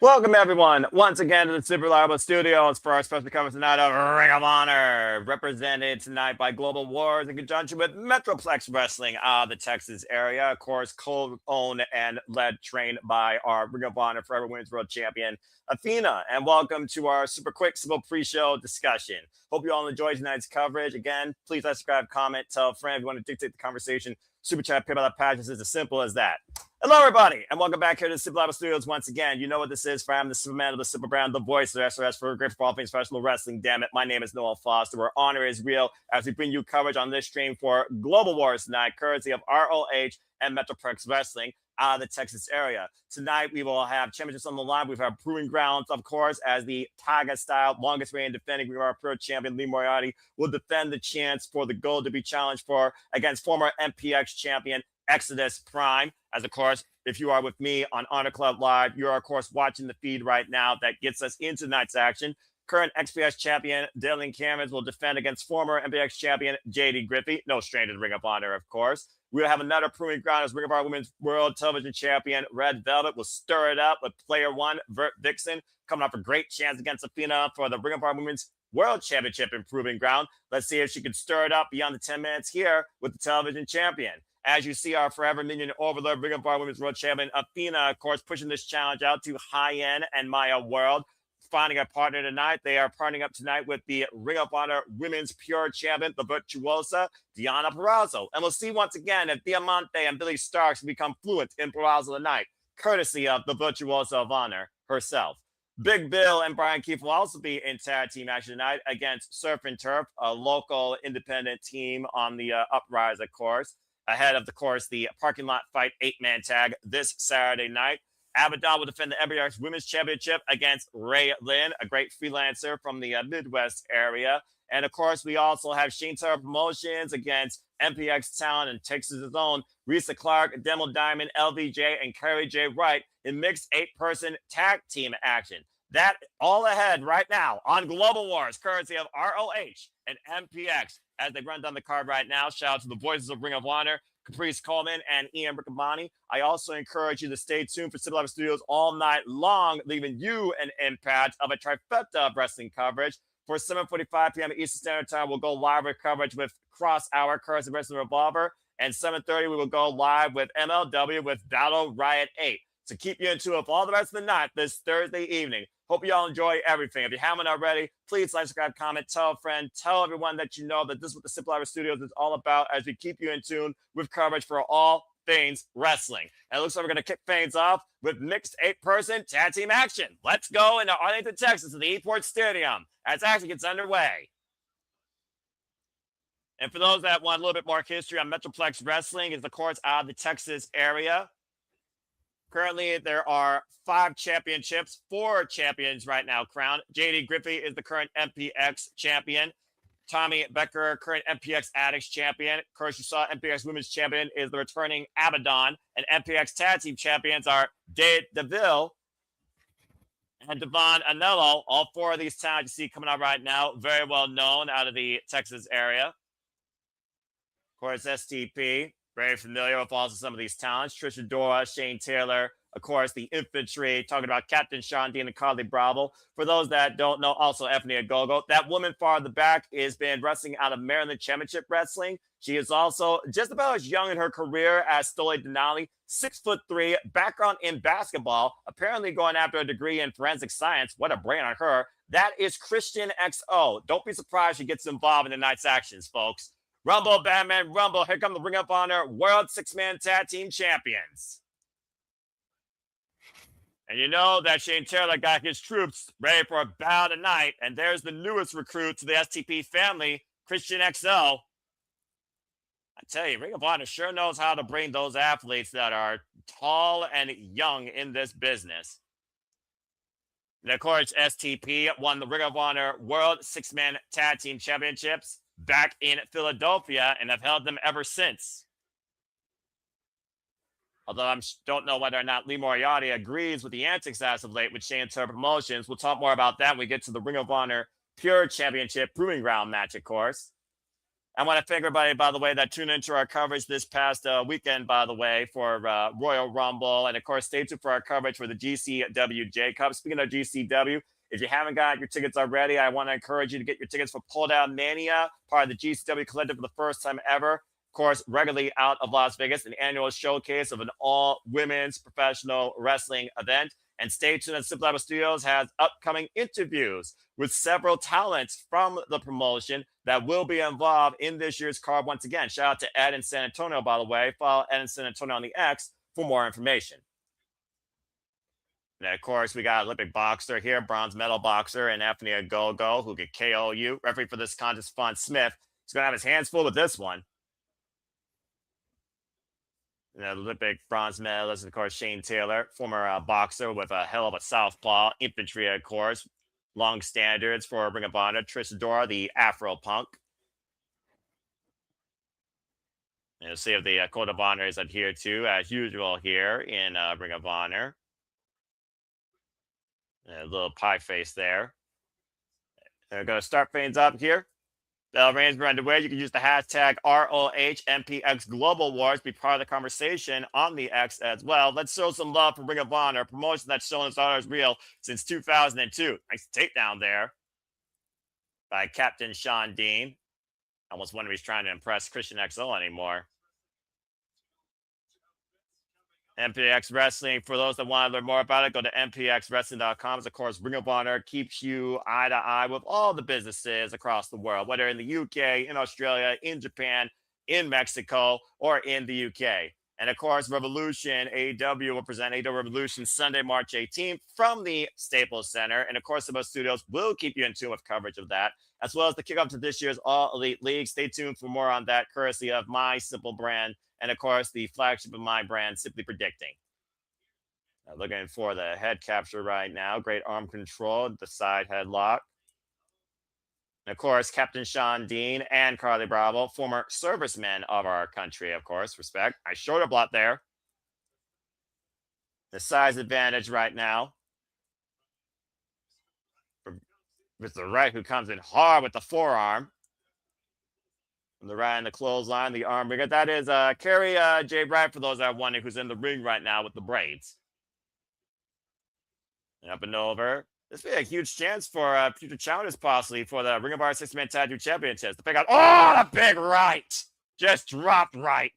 Welcome, everyone, once again to the Super Reliable Studios for our special coverage tonight of Ring of Honor, represented tonight by Global Wars in conjunction with Metroplex Wrestling out of the Texas area. Of course, co-owned and led, trained by our Ring of Honor Forever Women's World Champion, Athena. And welcome to our super quick, simple pre-show discussion. Hope you all enjoyed tonight's coverage. Again, please like, subscribe, comment, tell a friend if you want to dictate the conversation. Super chat, PayPal, pages is as simple as that. Hello, everybody, and welcome back here to the Super Lava Studios once again. You know what this is, for I'm the Superman of the Super Brand, the voice of SRS for Great Football Things Professional Wrestling. Damn it, my name is Noel Foster, where honor is real as we bring you coverage on this stream for Global Wars tonight, courtesy of ROH and Metroplex Wrestling out of the Texas area. Tonight, we will have championships on the line. We've had Proving Grounds, of course, as the Tiger-style longest reigning defending Ring of Honor Pro Champion Lee Moriarty will defend the chance for the gold to be challenged for against former MPX champion Exodus Prime. As of course, if you are with me on Honor Club Live, you are of course watching the feed right now that gets us into tonight's action. Current XPS champion Dylan Cameron will defend against former MPX champion JD Griffey, no stranger to Ring of Honor, of course. We'll have another proving ground as Ring of Honor Women's World Television Champion Red Velvet will stir it up with player one, Vert Vixen, coming off a great chance against Athena for the Ring of Honor Women's World Championship in Proving Ground. Let's see if she can stir it up beyond the 10 minutes here with the television champion. As you see, our forever minion overlord, Ring of Honor Women's World Champion Athena, of course, pushing this challenge out to Hyan and Maya World. Finding a partner tonight. They are partnering up tonight with the Ring of Honor Women's Pure Champion, the virtuosa Deonna Purrazzo. And we'll see once again if Diamanté and Billie Starks become fluent in Purrazzo tonight, courtesy of the virtuosa of honor herself. Big Bill and Bryan Keefe will also be in tag team action tonight against Surf and Turf, a local independent team on the Uprise, of course. Ahead of course, the parking lot fight 8-man tag this Saturday night. Abadon will defend the MPX Women's Championship against Ray Lynn, a great freelancer from the Midwest area. And of course, we also have Shane Taylor Promotions against MPX Talent and Texas' own Reiza Clarke, Demo Diamond, LVJ, and Kari J. Wright in mixed 8-person tag team action. That all ahead right now on Global Wars, courtesy of ROH and MPX. As they run down the card right now, shout out to the voices of Ring of Honor, Caprice Coleman and Ian Riccaboni. I also encourage you to stay tuned for Super Live Studios all night long, leaving you an impact of a trifecta of wrestling coverage. For 7:45 p.m. Eastern Standard Time, we'll go live with coverage with Cross Hour, Curse of Wrestling Revolver. And 7:30, we will go live with MLW with Battle Riot 8. To keep you in tune with all the rest of the night this Thursday evening. Hope you all enjoy everything. If you haven't already, please like, subscribe, comment, tell a friend, tell everyone that you know that this is what the Simple Hour Studios is all about as we keep you in tune with coverage for all things wrestling. And it looks like we're going to kick things off with mixed 8-person tag team action. Let's go into Arlington, Texas to the Eports Stadium as action gets underway. And for those that want a little bit more history on Metroplex Wrestling, is of course out of the Texas area. Currently, there are 5 championships, 4 champions right now crowned. JD Griffey is the current MPX champion. Tommy Becker, current MPX Addicts champion. Of course, you saw MPX Women's champion is the returning Abadon. And MPX Tag Team champions are Dave DeVille and Devon Anello. All 4 of these talents you see coming out right now, very well known out of the Texas area. Of course, STP. Very familiar with also some of these talents. Trisha Dora, Shane Taylor, of course, the infantry, talking about Captain Sean Dean and Carly Bravo. For those that don't know, also Anthony Agogo. That woman far in the back has been wrestling out of Maryland Championship Wrestling. She is also just about as young in her career as Stoli Denali, 6'3", background in basketball, apparently going after a degree in forensic science. What a brain on her. That is Christian XO. Don't be surprised she gets involved in tonight's actions, folks. Rumble, Batman, Rumble. Here come the Ring of Honor World 6-Man Tag Team Champions. And you know that Shane Taylor got his troops ready for a battle tonight. And there's the newest recruit to the STP family, Christian XL. I tell you, Ring of Honor sure knows how to bring those athletes that are tall and young in this business. And of course, STP won the Ring of Honor World 6-Man Tag Team Championships back in Philadelphia and have held them ever since. Although I don't know whether or not Lee Moriarty agrees with the antics as of late with Shane Taylor Promotions. We'll talk more about that when we get to the Ring of Honor Pure Championship Proving Ground match, of course. I want to thank everybody, by the way, that tuned into our coverage this past weekend, by the way, for Royal Rumble. And of course, stay tuned for our coverage for the GCWJ Cup. Speaking of GCW, if you haven't got your tickets already, I want to encourage you to get your tickets for Pull Down Mania, part of the GCW Collective for the first time ever. Of course, regularly out of Las Vegas, an annual showcase of an all-women's professional wrestling event. And stay tuned, as Simple Apple Studios has upcoming interviews with several talents from the promotion that will be involved in this year's card once again. Shout out to Ed in San Antonio, by the way. Follow Ed in San Antonio on the X for more information. And of course, we got Olympic boxer here, bronze medal boxer, and Athena Go-Go, who could KO you. Referee for this contest, Fawn Smith. He's going to have his hands full with this one. And Olympic bronze medalist, of course, Shane Taylor, former boxer with a hell of a southpaw. Infantry, of course. Long standards for Ring of Honor. Trish Adora, the Afro Punk. And you'll see if the Code of Honor is adhered to, as usual, here in Ring of Honor. And a little pie face there. And we're going to start things up here. Bell rings are underway. You can use the hashtag ROH MPX Global Wars, be part of the conversation on the X as well. Let's show some love for Ring of Honor, a promotion that's shown its honors real since 2002. Nice takedown there by Captain Sean Dean. I almost wonder if he's trying to impress Christian XL anymore. MPX Wrestling, for those that want to learn more about it, go to mpxwrestling.com. Of course, Ring of Honor keeps you eye to eye with all the businesses across the world, whether in the UK, in Australia, in Japan, in Mexico, or in the UK. And of course, Revolution AEW will present AEW Revolution Sunday, March 18th from the Staples Center. And of course, the Studios will keep you in tune with coverage of that, as well as the kickoff to this year's All Elite League. Stay tuned for more on that, courtesy of my Simple brand. And of course, the flagship of my brand, Simply Predicting. Looking for the head capture right now. Great arm control, the side headlock. And of course, Captain Sean Dean and Carly Bravo, former servicemen of our country, of course. Respect. Nice shoulder block there. The size advantage right now. With the right, who comes in hard with the forearm. From the right and the clothesline, the arm ringer. That is Kari J. Wright, for those that are wondering, who's in the ring right now with the braids. And up and over. This would be a huge chance for future challenges, possibly, for the Ring of Honor 6-Man Tag Team Championships. The big out. Oh, the big right! Just dropped right.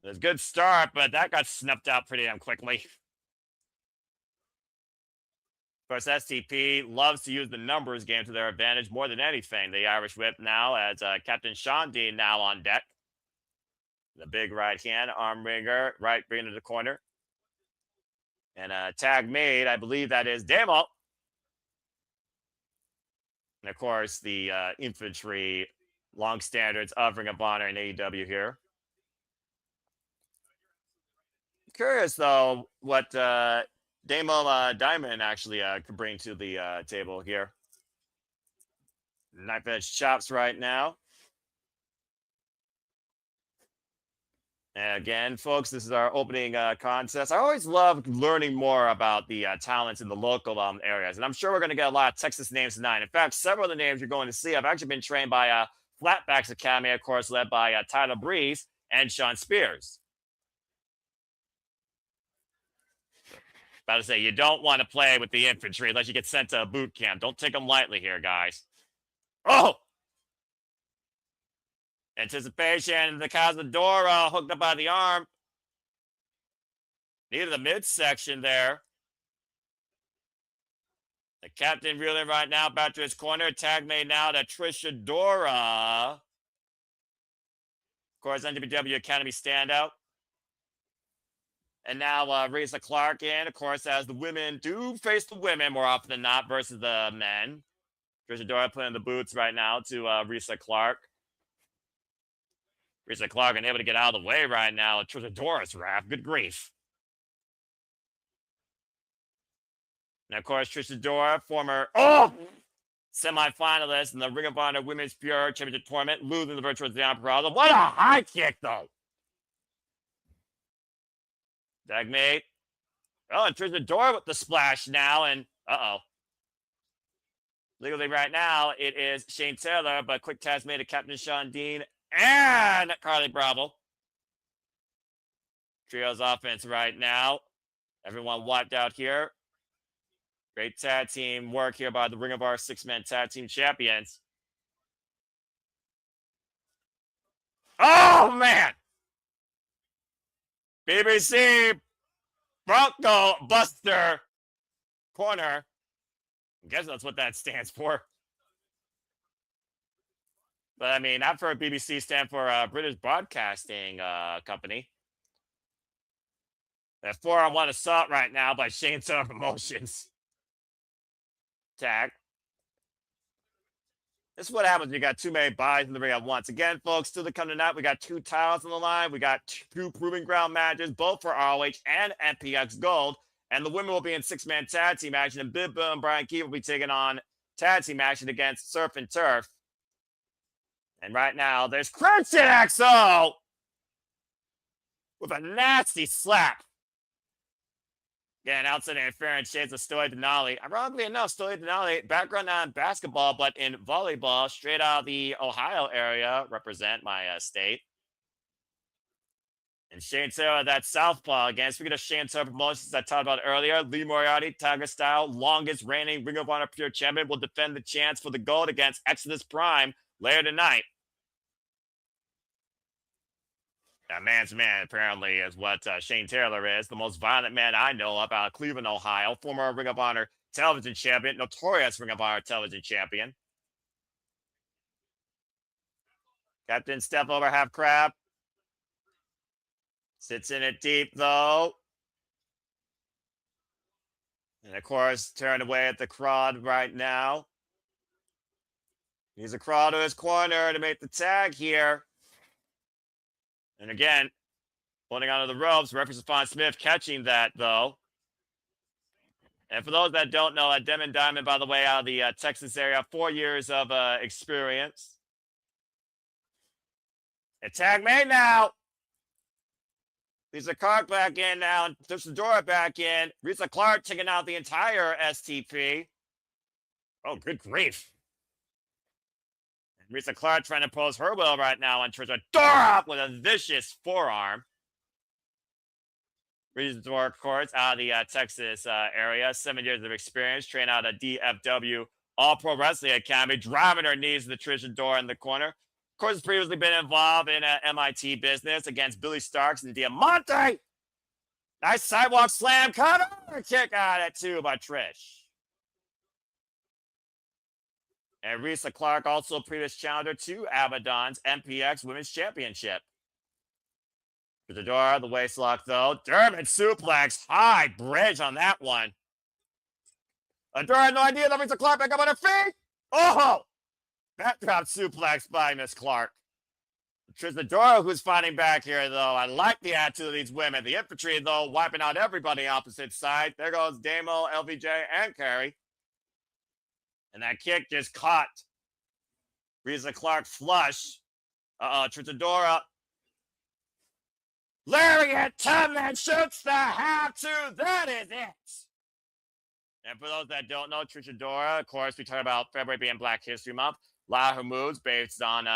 It was a good start, but that got snuffed out pretty damn quickly. Of course, STP loves to use the numbers game to their advantage more than anything. The Irish Whip now, as Captain Sean Dean now on deck. The big right hand, arm ringer, right bringing to the corner. And a tag made, I believe that is Demo. And of course, the infantry long standards of Ring of Honor and AEW here. Curious, though, what Demo Diamond actually could bring to the table here. Knife edge chops right now. And again, folks, this is our opening contest. I always love learning more about the talents in the local areas. And I'm sure we're going to get a lot of Texas names tonight. In fact, several of the names you're going to see have actually been trained by Flatbacks Academy, of course, led by Tyler Breeze and Sean Spears. About to say, you don't want to play with the infantry unless you get sent to a boot camp. Don't take them lightly here, guys. Oh! Anticipation, the Cazadora hooked up by the arm. Near the midsection there. The captain reeling right now back to his corner. Tag made now to Trisha Dora. Of course, NWW Academy standout. And now Reiza Clarke in, of course, as the women do face the women more often than not versus the men. Trisha Dora putting the boots right now to Reiza Clarke. Reiza Clarke unable to get out of the way right now. Trisha Dora's wrath. Good grief. And of course, Trisha Dora, former semi-finalist in the Ring of Honor Women's Pure Championship Tournament, losing the virtual Deonna Purrazzo. What a high kick, though. Tagmate. Oh, and Trisha Dora with the splash now, and uh-oh. Legally right now, it is Shane Taylor, but quick test made to Captain Sean Dean and Carly Bravo. Trios offense right now. Everyone wiped out here. Great tag team work here by the Ring of Honor six-man tag team champions. Oh, man! BBC Bronco Buster Corner. I guess that's what that stands for. But I mean, I've heard BBC stand for British Broadcasting Company. That 4-on-1 assault right now by Shane Taylor Promotions. Tag. This is what happens when you got too many buys in the ring at once. Again, folks, still to come tonight, we got 2 titles on the line. We got 2 proving ground matches, both for ROH and MPX Gold. And the women will be in 6-man tag team action. And Billie and Bryan will be taking on tag team action against Surf and Turf. And right now, there's Christian XO with a nasty slap. Again, outside interference, shades of Stoy Denali. Ironically enough, Stoy Denali, background not in basketball, but in volleyball, straight out of the Ohio area, represent my state. And Shane Taylor, that southpaw. Again, speaking of Shane Taylor promotions I talked about earlier, Lee Moriarty, Tiger Style, longest reigning Ring of Honor Pure Champion, will defend the chance for the gold against Exodus Prime later tonight. That man's man, apparently, is what Shane Taylor is. The most violent man I know of out of Cleveland, Ohio. Former Ring of Honor television champion. Notorious Ring of Honor television champion. Captain step over half crab. Sits in it deep, though. And, of course, turned away at the crowd right now. He's a crowd to his corner to make the tag here. And again, holding onto the ropes, referee Stephon Smith catching that, though. And for those that don't know, Demon Diamond, by the way, out of the Texas area, 4 years of experience. And tag made now. Lisa Clarke back in now. Dora back in. Reiza Clarke taking out the entire STP. Oh, good grief. Reiza Clarke trying to pose her will right now on Trisha Dora with a vicious forearm. Reiza Dora, of course, out of the Texas area. 7 years of experience. Trained out of DFW All-Pro Wrestling Academy. Driving her knees to the Trisha Dora in the corner. Of course, has previously been involved in MIT business against Billie Starks and Diamanté. Nice sidewalk slam. Cover. Kick out at 2 by Trish. And Reiza Clarke, also previous challenger to Abadon's MPX Women's Championship. Dora, the waist lock, though. German suplex. High bridge on that one. Dora had no idea that Reiza Clarke back up on her feet. Oh! Backdrop suplex by Miss Clarke. Dora, who's fighting back here, though. I like the attitude of these women. The infantry, though, wiping out everybody opposite side. There goes Damo, LVJ, and Kari. And that kick just caught Reiza Clarke flush. Dora. Lariat, Tubman shoots the half-2. That is it. And for those that don't know, Dora, of course, we talk about February being Black History Month. A lot of her moves based on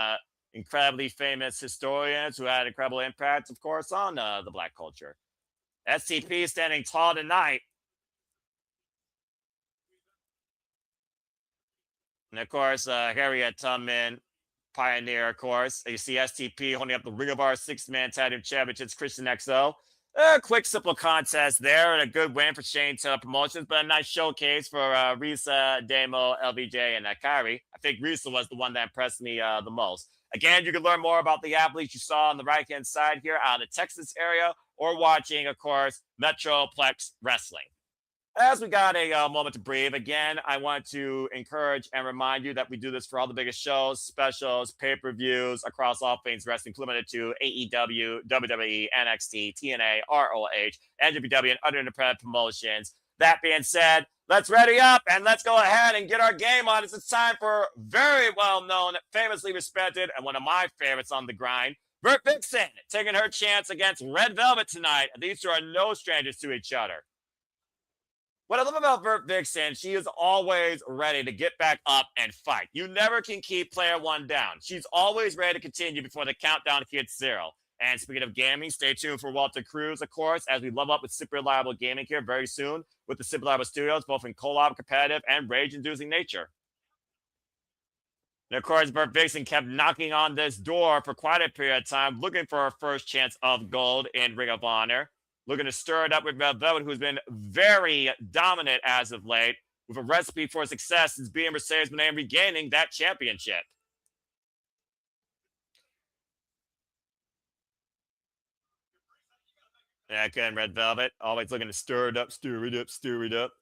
incredibly famous historians who had incredible impact, of course, on the Black culture. STP standing tall tonight. And, of course, Harriet Tubman, pioneer, of course. You see STP holding up the Ring of Honor 6-man tag team championships, Christian XO. A quick, simple contest there, and a good win for Shane Taylor Promotions, but a nice showcase for Reiza, Damo, LVJ, and Kari. I think Reiza was the one that impressed me the most. Again, you can learn more about the athletes you saw on the right-hand side here out of the Texas area, or watching, of course, Metroplex Wrestling. As we got a moment to breathe, again, I want to encourage and remind you that we do this for all the biggest shows, specials, pay-per-views across all things wrestling, limited to AEW, WWE, NXT, TNA, ROH, NWW, and other independent promotions. That being said, let's ready up and let's go ahead and get our game on. It's time for very well-known, famously respected, and one of my favorites on the grind, Vert Vixen, taking her chance against Red Velvet tonight. These two are no strangers to each other. What I love about Vert Vixen, she is always ready to get back up and fight. You never can keep player one down. She's always ready to continue before the countdown hits 0. And speaking of gaming, stay tuned for Walter Cruz, of course, as we level up with Super Reliable Gaming here very soon with the Super Reliable Studios, both in co-op, competitive, and rage-inducing nature. And of course, Vert Vixen kept knocking on this door for quite a period of time, looking for her first chance of gold in Ring of Honor. Looking to stir it up with Red Velvet, who's been very dominant as of late, with a recipe for success since being Mercedes Moné and regaining that championship. Yeah, again, Red Velvet, always looking to stir it up, stir it up, stir it up.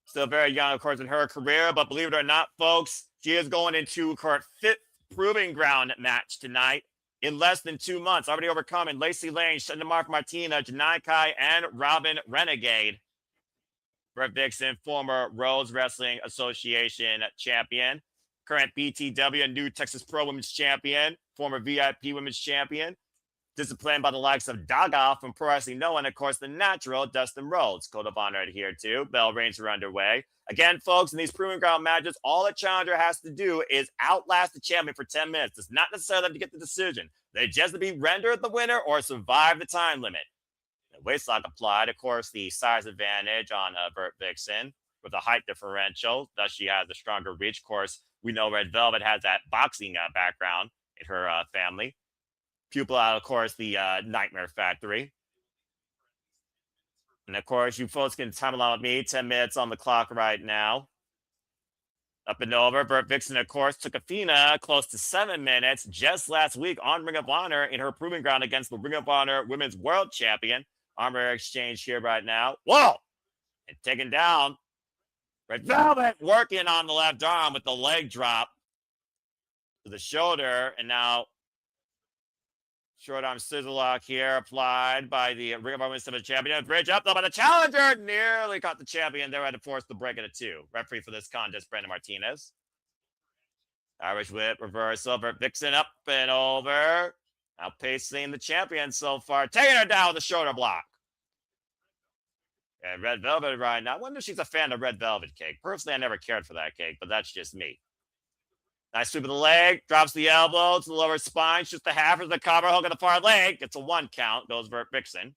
Still very young, of course, in her career, but believe it or not, folks, she is going into her 5th proving ground match tonight. In less than 2 months, already overcoming Lacey Lane, Mark Martina, Janai Kai, and Robin Renegade. Vert Vixen, former Rhodes Wrestling Association champion, current BTW and New Texas Pro Women's champion, former VIP Women's champion, disciplined by the likes of Daga from Purrazzo, and of course the natural Dustin Rhodes. Code of Honor adhered to. Bell rings are underway. Again, folks, in these proving ground matches, all a challenger has to do is outlast the champion for 10 minutes. It's not necessarily have to get the decision. They just have to be rendered the winner or survive the time limit. The waist lock applied, of course, the size advantage on Vert Vixen with a height differential. Thus, she has a stronger reach. Of course, we know Red Velvet has that boxing background in her family. Pupil out, of course, the Nightmare Factory. And of course, you folks can time along with me. 10 minutes on the clock right now. Up and over. Vert Vixen, of course, took Athena close to 7 minutes just last week on Ring of Honor in her proving ground against the Ring of Honor Women's World Champion. Armor exchange here right now. Whoa! And taken down. Red Velvet working on the left arm with the leg drop to the shoulder. And now short arm scissor lock here applied by the Ring of Honor Women's Champion. Bridge up though by the challenger. Nearly caught the champion there. Had to force the break at a 2. Referee for this contest, Brandon Martinez. Irish whip reversal. Vert Vixen up and over. Outpacing the champion so far. Taking her down with the shoulder block. And Red Velvet right now. I wonder if she's a fan of Red Velvet cake. Personally, I never cared for that cake, but that's just me. Nice sweep of the leg, drops the elbow to the lower spine, shoots the half of the cover, hook on the far leg, gets a 1 count, goes Vert Vixen.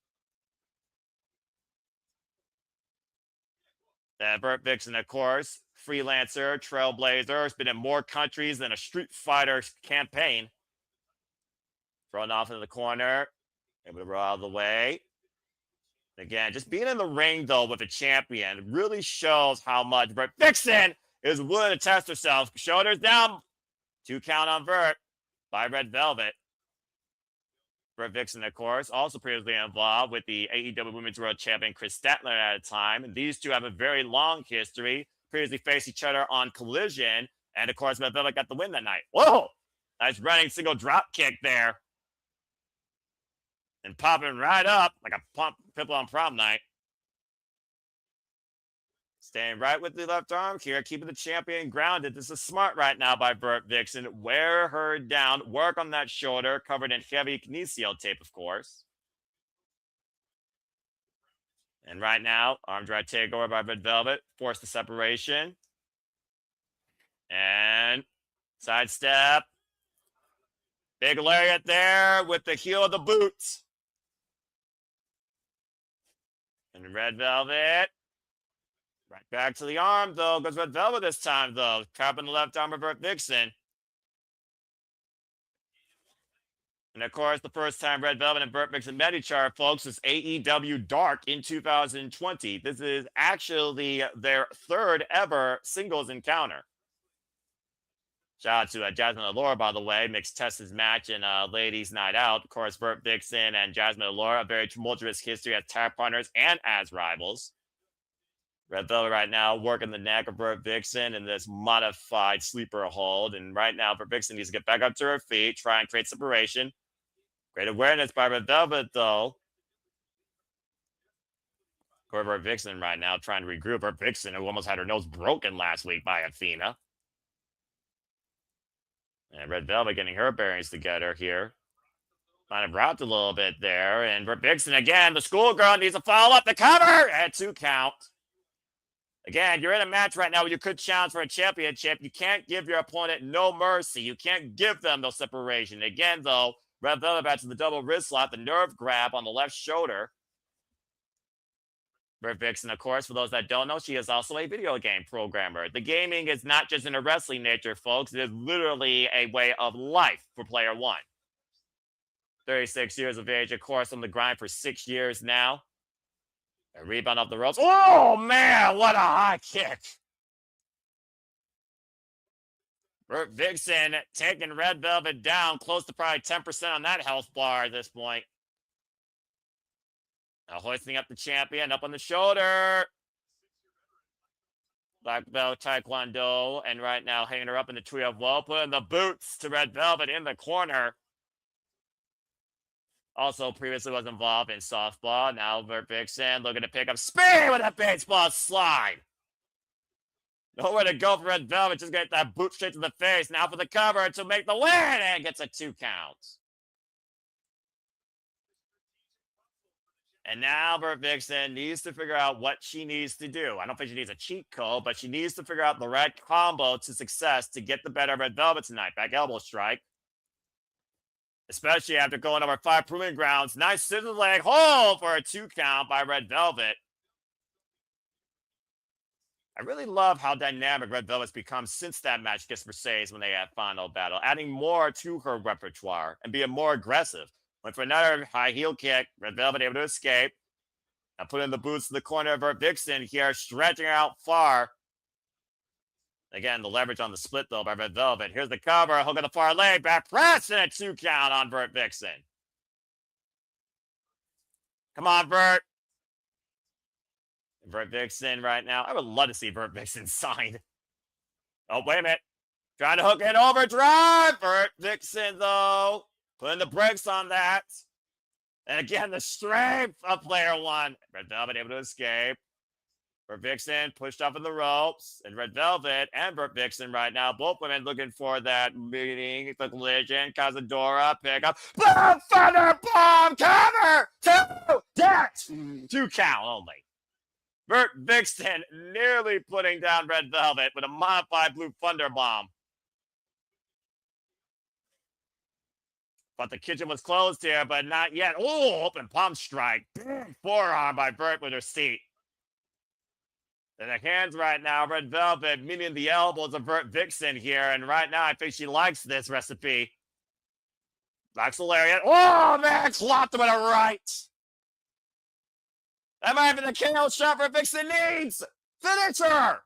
Vert Vixen, of course, freelancer, trailblazer, has been in more countries than a Street Fighter campaign. Thrown off into the corner, able to roll out of the way. Again, just being in the ring, though, with a champion really shows how much Vert Vixen is willing to test herself. Shoulders down. 2 count on Vert by Red Velvet. Vert Vixen, of course, also previously involved with the AEW Women's World Champion Chris Statler at a time. And these two have a very long history. Previously faced each other on Collision. And, of course, Red Velvet got the win that night. Whoa! Nice running single drop kick there. And popping right up like a pimple on prom night. Staying right with the left arm here, keeping the champion grounded. This is smart right now by Vert Vixen. Wear her down, work on that shoulder, covered in heavy kinesio tape, of course. And right now, arm drag takeover by Red Velvet. Force the separation. And sidestep. Big lariat there with the heel of the boots. And Red Velvet. Right back to the arm, though. Goes Red Velvet this time, though. Capping the left arm of Vert Vixen. And, of course, the first time Red Velvet and Vert Vixen met each other, folks, was AEW Dark in 2020. This is actually their 3rd ever singles encounter. Shout out to Jasmine Allure, by the way. Mixed Tessa's match in Ladies Night Out. Of course, Vert Vixen and Jasmine Allure, a very tumultuous history as tag partners and as rivals. Red Velvet right now working the neck of Vert Vixen in this modified sleeper hold. And right now, Vert Vixen needs to get back up to her feet, try and create separation. Great awareness by Red Velvet, though. Vert Vixen right now trying to regroup. Vert Vixen, who almost had her nose broken last week by Athena. And Red Velvet getting her bearings together here. Might have rocked a little bit there. And Vert Vixen again, the schoolgirl needs to follow up the cover at 2 count. Again, you're in a match right now where you could challenge for a championship. You can't give your opponent no mercy. You can't give them no separation. Again, though, Red Velvet back to the double wrist slap, the nerve grab on the left shoulder. Vert Vixen, of course, for those that don't know, she is also a video game programmer. The gaming is not just in a wrestling nature, folks. It is literally a way of life for Player One. 36 years of age, of course, on the grind for 6 years now. A rebound off the ropes. Oh, man, what a high kick. Vert Vixen taking Red Velvet down, close to probably 10% on that health bar at this point. Now hoisting up the champion, up on the shoulder. Black belt Taekwondo, and right now hanging her up in the tree of woe, putting the boots to Red Velvet in the corner. Also previously was involved in softball. Now Vert Vixen looking to pick up speed with a baseball slide. Nowhere to go for Red Velvet. Just get that boot straight to the face. Now for the cover to make the win, and gets a 2 count. And now Vert Vixen needs to figure out what she needs to do. I don't think she needs a cheat code, but she needs to figure out the right combo to success to get the better of Red Velvet tonight. Back elbow strike. Especially after going over 5 proving grounds. Nice scissor leg hold for a 2 count by Red Velvet. I really love how dynamic Red Velvet's become since that match against Mercedes when they had final battle, adding more to her repertoire and being more aggressive. Went for another high heel kick. Red Velvet able to escape. Now putting the boots to the corner of Vert Vixen here, stretching her out far. Again, the leverage on the split, though, by Red Velvet. Here's the cover. Hook on the far leg. Back press and a 2 count on Vert Vixen. Come on, Vert. Vert Vixen right now. I would love to see Vert Vixen signed. Oh, wait a minute. Trying to hook in overdrive. Vert Vixen, though. Putting the brakes on that. And again, the strength of Player One. Red Velvet able to escape. Vert Vixen pushed off in the ropes. And Red Velvet and Vert Vixen right now. Both women looking for that meeting. The collision. Cazadora. Pick up. Boom! Thunder bomb! Cover! 2! Debt! 2 count only. Vert Vixen nearly putting down Red Velvet with a modified Blue Thunder Bomb. But the kitchen was closed here, but not yet. Oh, open palm strike. Big forearm by Vert with her seat. And the hands right now, Red Velvet meeting the elbows of Vert Vixen here. And right now, I think she likes this recipe. Black Lariat. Oh, man, clopped him with a right. That might have been the KO shot Vert Vixen needs. Finish her.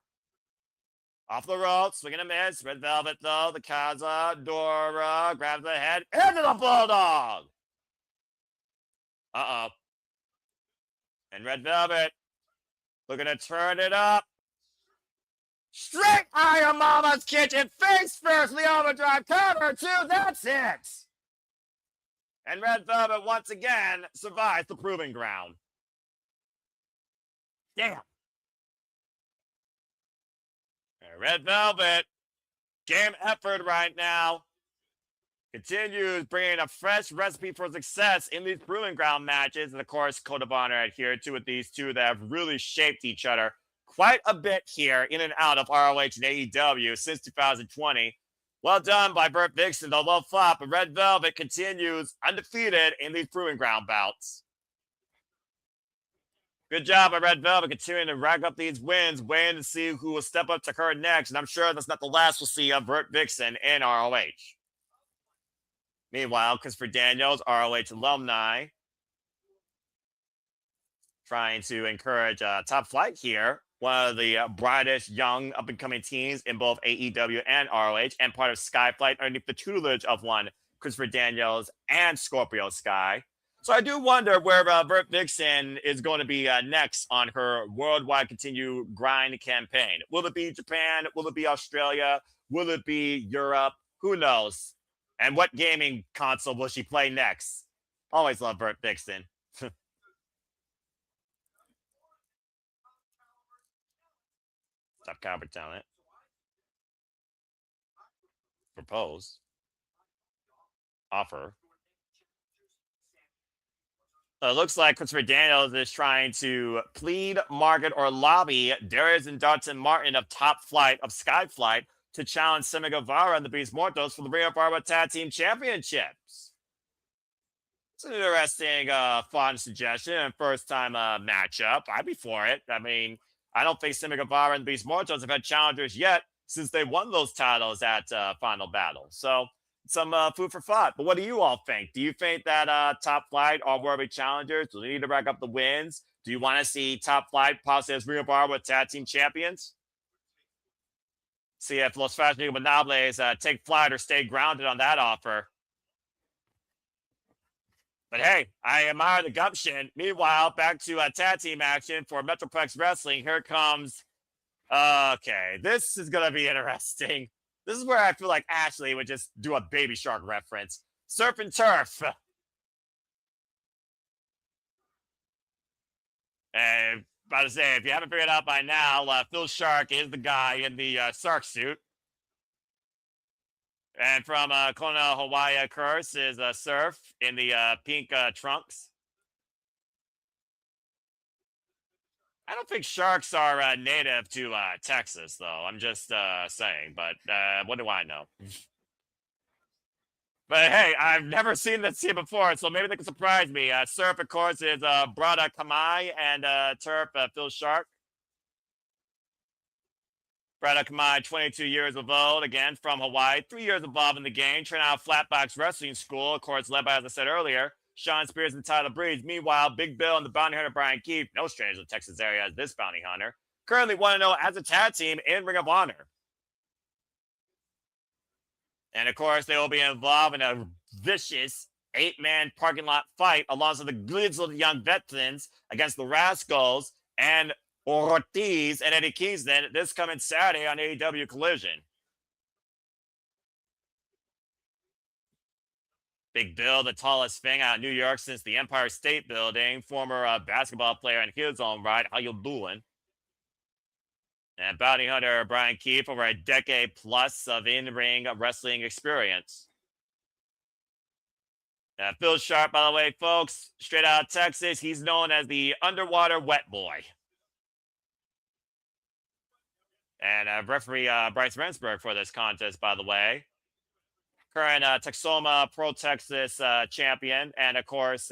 Off the ropes, swinging a miss. Red Velvet, though, the Cazadora grabs the head into the Bulldog. Uh-oh. And Red Velvet looking to turn it up. Straight Iron Mama's Kitchen. Face first, the overdrive cover, 2. That's it. And Red Velvet once again survives the proving ground. Damn. Red Velvet, game effort right now. Continues bringing a fresh recipe for success in these proving ground matches. And of course, Code of Honor adhered to with these two that have really shaped each other quite a bit here in and out of ROH and AEW since 2020. Well done by Vert Vixen, though well fought, but Red Velvet continues undefeated in these proving ground bouts. Good job by Red Velvet continuing to rack up these wins, waiting to see who will step up to her next. And I'm sure that's not the last we'll see of Vert Vixen in ROH. Meanwhile, Christopher Daniels, ROH alumni, trying to encourage Top Flight here. One of the brightest young up-and-coming teams in both AEW and ROH, and part of Skyflight underneath the tutelage of one Christopher Daniels and Scorpio Sky. So I do wonder where Vert Vixen is going to be next on her worldwide continue grind campaign. Will it be Japan? Will it be Australia? Will it be Europe? Who knows? And what gaming console will she play next? Always love Vert Vixen. Top caliber talent. Propose. Offer. It looks like Christopher Daniels is trying to plead, market, or lobby Darius and Dalton Martin of Top Flight of Skyflight to challenge Sammy Guevara and the Beast Mortos for the Ring of Honor Tag Team Championships. It's an interesting, fun suggestion and first time matchup. I'd be for it. I mean, I don't think Sammy Guevara and the Beast Mortos have had challengers yet since they won those titles at Final Battle. So some food for thought. But what do you all think? Do you think that Top Flight are worthy challengers? Do they need to rack up the wins? Do you want to see Top Flight possibly as Ring of Honor with tag team champions? See if Los Fashion Monobles take flight or stay grounded on that offer. But hey, I admire the gumption. Meanwhile, back to tag team action for Metroplex Wrestling. Here comes. Okay, this is going to be interesting. This is where I feel like Ashley would just do a Baby Shark reference. Surf and Turf. And about to say, if you haven't figured it out by now, Phil Shark is the guy in the Sark suit. And from Kona, Hawaii Curse is Surf in the pink trunks. I don't think sharks are native to Texas, though. I'm just saying, but what do I know? But hey, I've never seen this here before, so maybe they can surprise me. Surf, of course, is Brada Kamai, and Turf, Phil Shark. Brada Kamai, 22 years of old, again, from Hawaii. 3 years involved in the game, training out of Flatbox Wrestling School, of course, led by, as I said earlier, Sean Spears and Tyler Breeze. Meanwhile, Big Bill and the bounty hunter Bryan Keith, no strangers in the Texas area as this bounty hunter, currently 1-0 as a tag team in Ring of Honor. And of course, they will be involved in a vicious 8-man parking lot fight alongside the grizzled young veterans against the Rascals and Ortiz and Eddie Kingston this coming Saturday on AEW Collision. Big Bill, the tallest thing out of New York since the Empire State Building, former basketball player in his own right. How you doing? And bounty hunter Bryan Keith, over a decade plus of in-ring wrestling experience. Phil Sharp, by the way, folks, straight out of Texas, he's known as the underwater wet boy. And referee Bryce Rensburg for this contest, by the way. Current Texoma Pro Texas champion, and of course,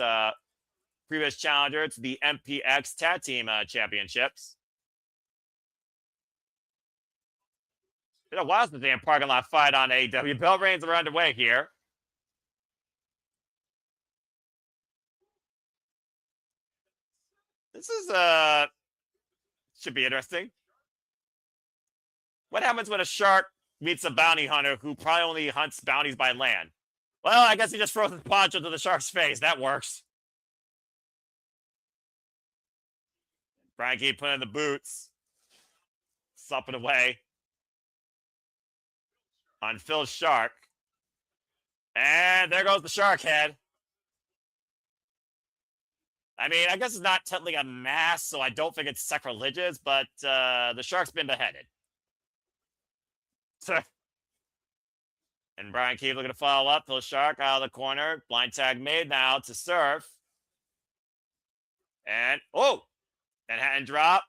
previous challenger to the MPX Tag Team Championships. It's been a while since the parking lot fight on AEW. Bell reigns are underway here. This is should be interesting. What happens when a shark meets a bounty hunter who probably only hunts bounties by land? Well, I guess he just throws his poncho to the shark's face. That works. Bryan Keith putting in the boots. Supping away on Phil Shark. And there goes the shark head. I mean, I guess it's not technically a mass, so I don't think it's sacrilegious, but the shark's been beheaded. And Bryan Keith looking to follow up. Phil Shark out of the corner. Blind tag made now to Surf. And, oh! Manhattan drop.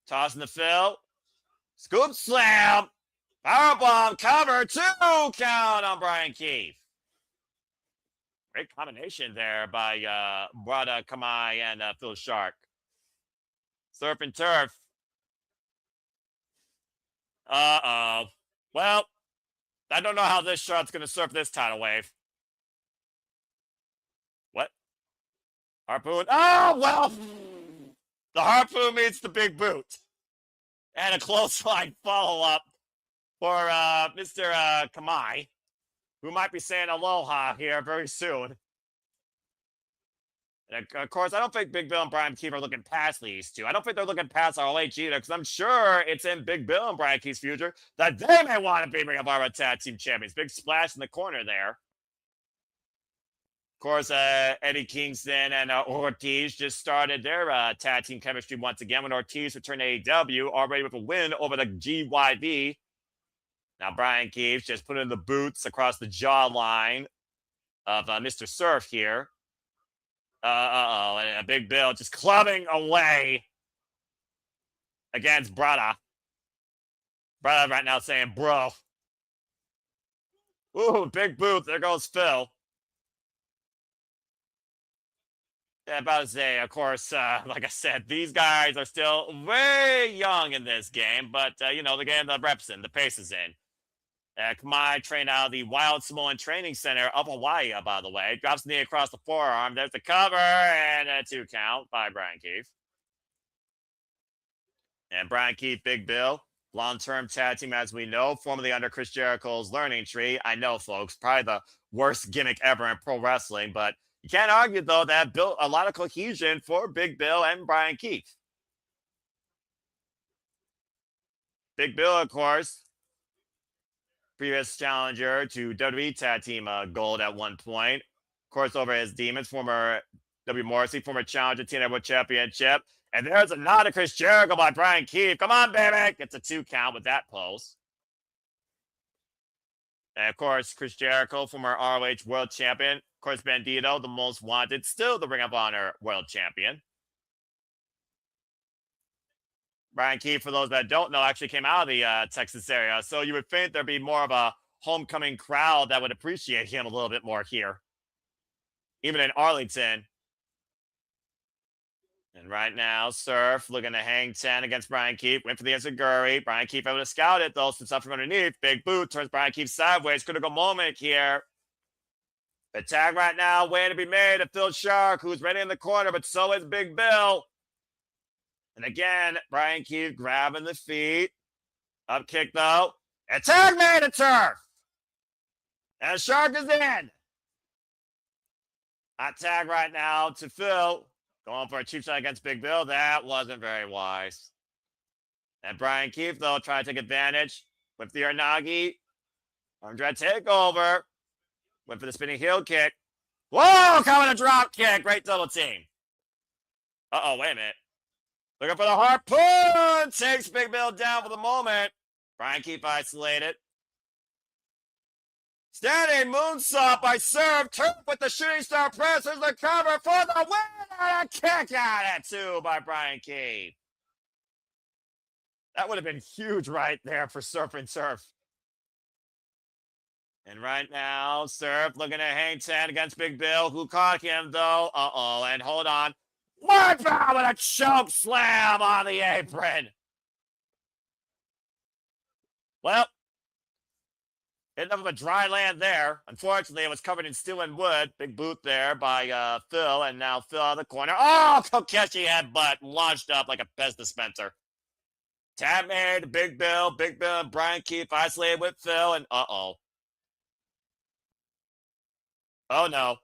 Tossing the Phil. Scoop slam. Powerbomb cover. 2 count on Bryan Keith. Great combination there by Brada Kamai and Phil Shark. Surf and Turf. Uh-oh. Well, I don't know how this shark's going to surf this tidal wave. What? Harpoon. Oh, well. The harpoon meets the big boot. And a clothesline follow-up for Mr. Kamai, who might be saying aloha here very soon. And of course, I don't think Big Bill and Bryan Keith are looking past these two. I don't think they're looking past ROH either, because I'm sure it's in Big Bill and Bryan Keith's future that they may want to be Ring of Honor Tag Team Champions. Big splash in the corner there. Of course, Eddie Kingston and Ortiz just started their tag team chemistry once again when Ortiz returned to AEW, already with a win over the GYV. Now Bryan Keith just put in the boots across the jawline of Mr. Surf here. Uh-oh, and a Big Bill just clubbing away against Brada. Brada right now saying, bro. Ooh, big boot. There goes Phil. Yeah, about to say, of course, like I said, these guys are still way young in this game, but, the game, the reps in, the pace is in. Kamai trained out of the Wild Samoan Training Center of Hawaii, by the way. Drops the knee across the forearm. There's the cover and a 2 count by Bryan Keith. And Bryan Keith, Big Bill, long-term tag team, as we know, formerly under Chris Jericho's learning tree. I know, folks, probably the worst gimmick ever in pro wrestling, but you can't argue, though, that built a lot of cohesion for Big Bill and Bryan Keith. Big Bill, of course, previous challenger to WWE Tag Team Gold at one point. Of course, over his Demons, former W. Morrissey, former challenger, TNA World Championship. And there's a nod to Chris Jericho by Bryan Keith. Come on, baby. Gets a 2 count with that pose. And, of course, Chris Jericho, former ROH World Champion. Of course, Bandito, the most wanted, still the Ring of Honor World Champion. Bryan Keith, for those that don't know, actually came out of the Texas area. So you would think there'd be more of a homecoming crowd that would appreciate him a little bit more here. Even in Arlington. And right now, Surf looking to hang 10 against Bryan Keith. Went for the Enziguri. Bryan Keith able to scout it, though, since up from underneath. Big boot turns Bryan Keith sideways. Critical moment here. The tag right now waiting to be made of Phil Shark, who's ready in the corner, but so is Big Bill. And again, Bryan Keith grabbing the feet. Up kick, though. And tag made to turf. And Shark is in. Hot tag right now to Phil. Going for a cheap shot against Big Bill. That wasn't very wise. And Bryan Keith, though, trying to take advantage. Went for the Arnagi. Arm drag takeover. Went for the spinning heel kick. Whoa! Coming a drop kick. Great double team. Uh-oh, wait a minute. Looking for the harpoon. Takes Big Bill down for the moment. Bryan Keith isolated. Standing moonsault by Serve. Turf with the shooting star press. There's the cover for the win. And a kick out at 2 by Bryan Keith. That would have been huge right there for Surf and Surf. And right now, Surf looking to hang 10 against Big Bill, who caught him, though. Uh-oh, and hold on. Wipe out with a choke slam on the apron. Well, enough of a dry land there. Unfortunately, it was covered in steel and wood. Big boot there by Phil, and now Phil out of the corner. Oh, Kokeshi headbutt launched up like a Pez dispenser. Tap made, Big Bill and Bryan Keith isolated with Phil, and uh-oh. Oh, no.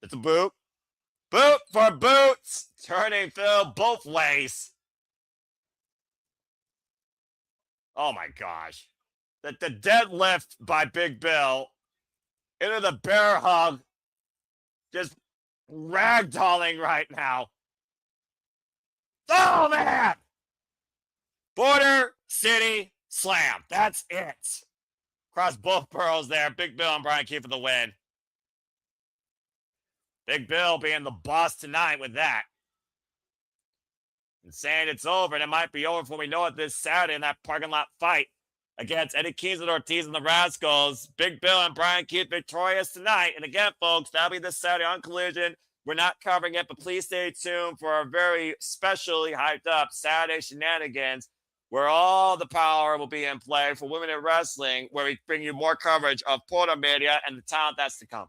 It's a boot. Boot for boots. Turning Phil both ways. Oh, my gosh. The deadlift by Big Bill into the bear hug. Just ragdolling right now. Oh, man. Border City Slam. That's it. Across both pearls there. Big Bill and Bryan Keith for the win. Big Bill being the boss tonight with that. And saying it's over, and it might be over before we know it this Saturday in that parking lot fight against Eddie Kingsland Ortiz and the Rascals. Big Bill and Bryan Keith victorious tonight. And again, folks, that'll be this Saturday on Collision. We're not covering it, but please stay tuned for a very specially hyped up Saturday shenanigans where all the power will be in play for women in wrestling, where we bring you more coverage of Porter Media and the talent that's to come.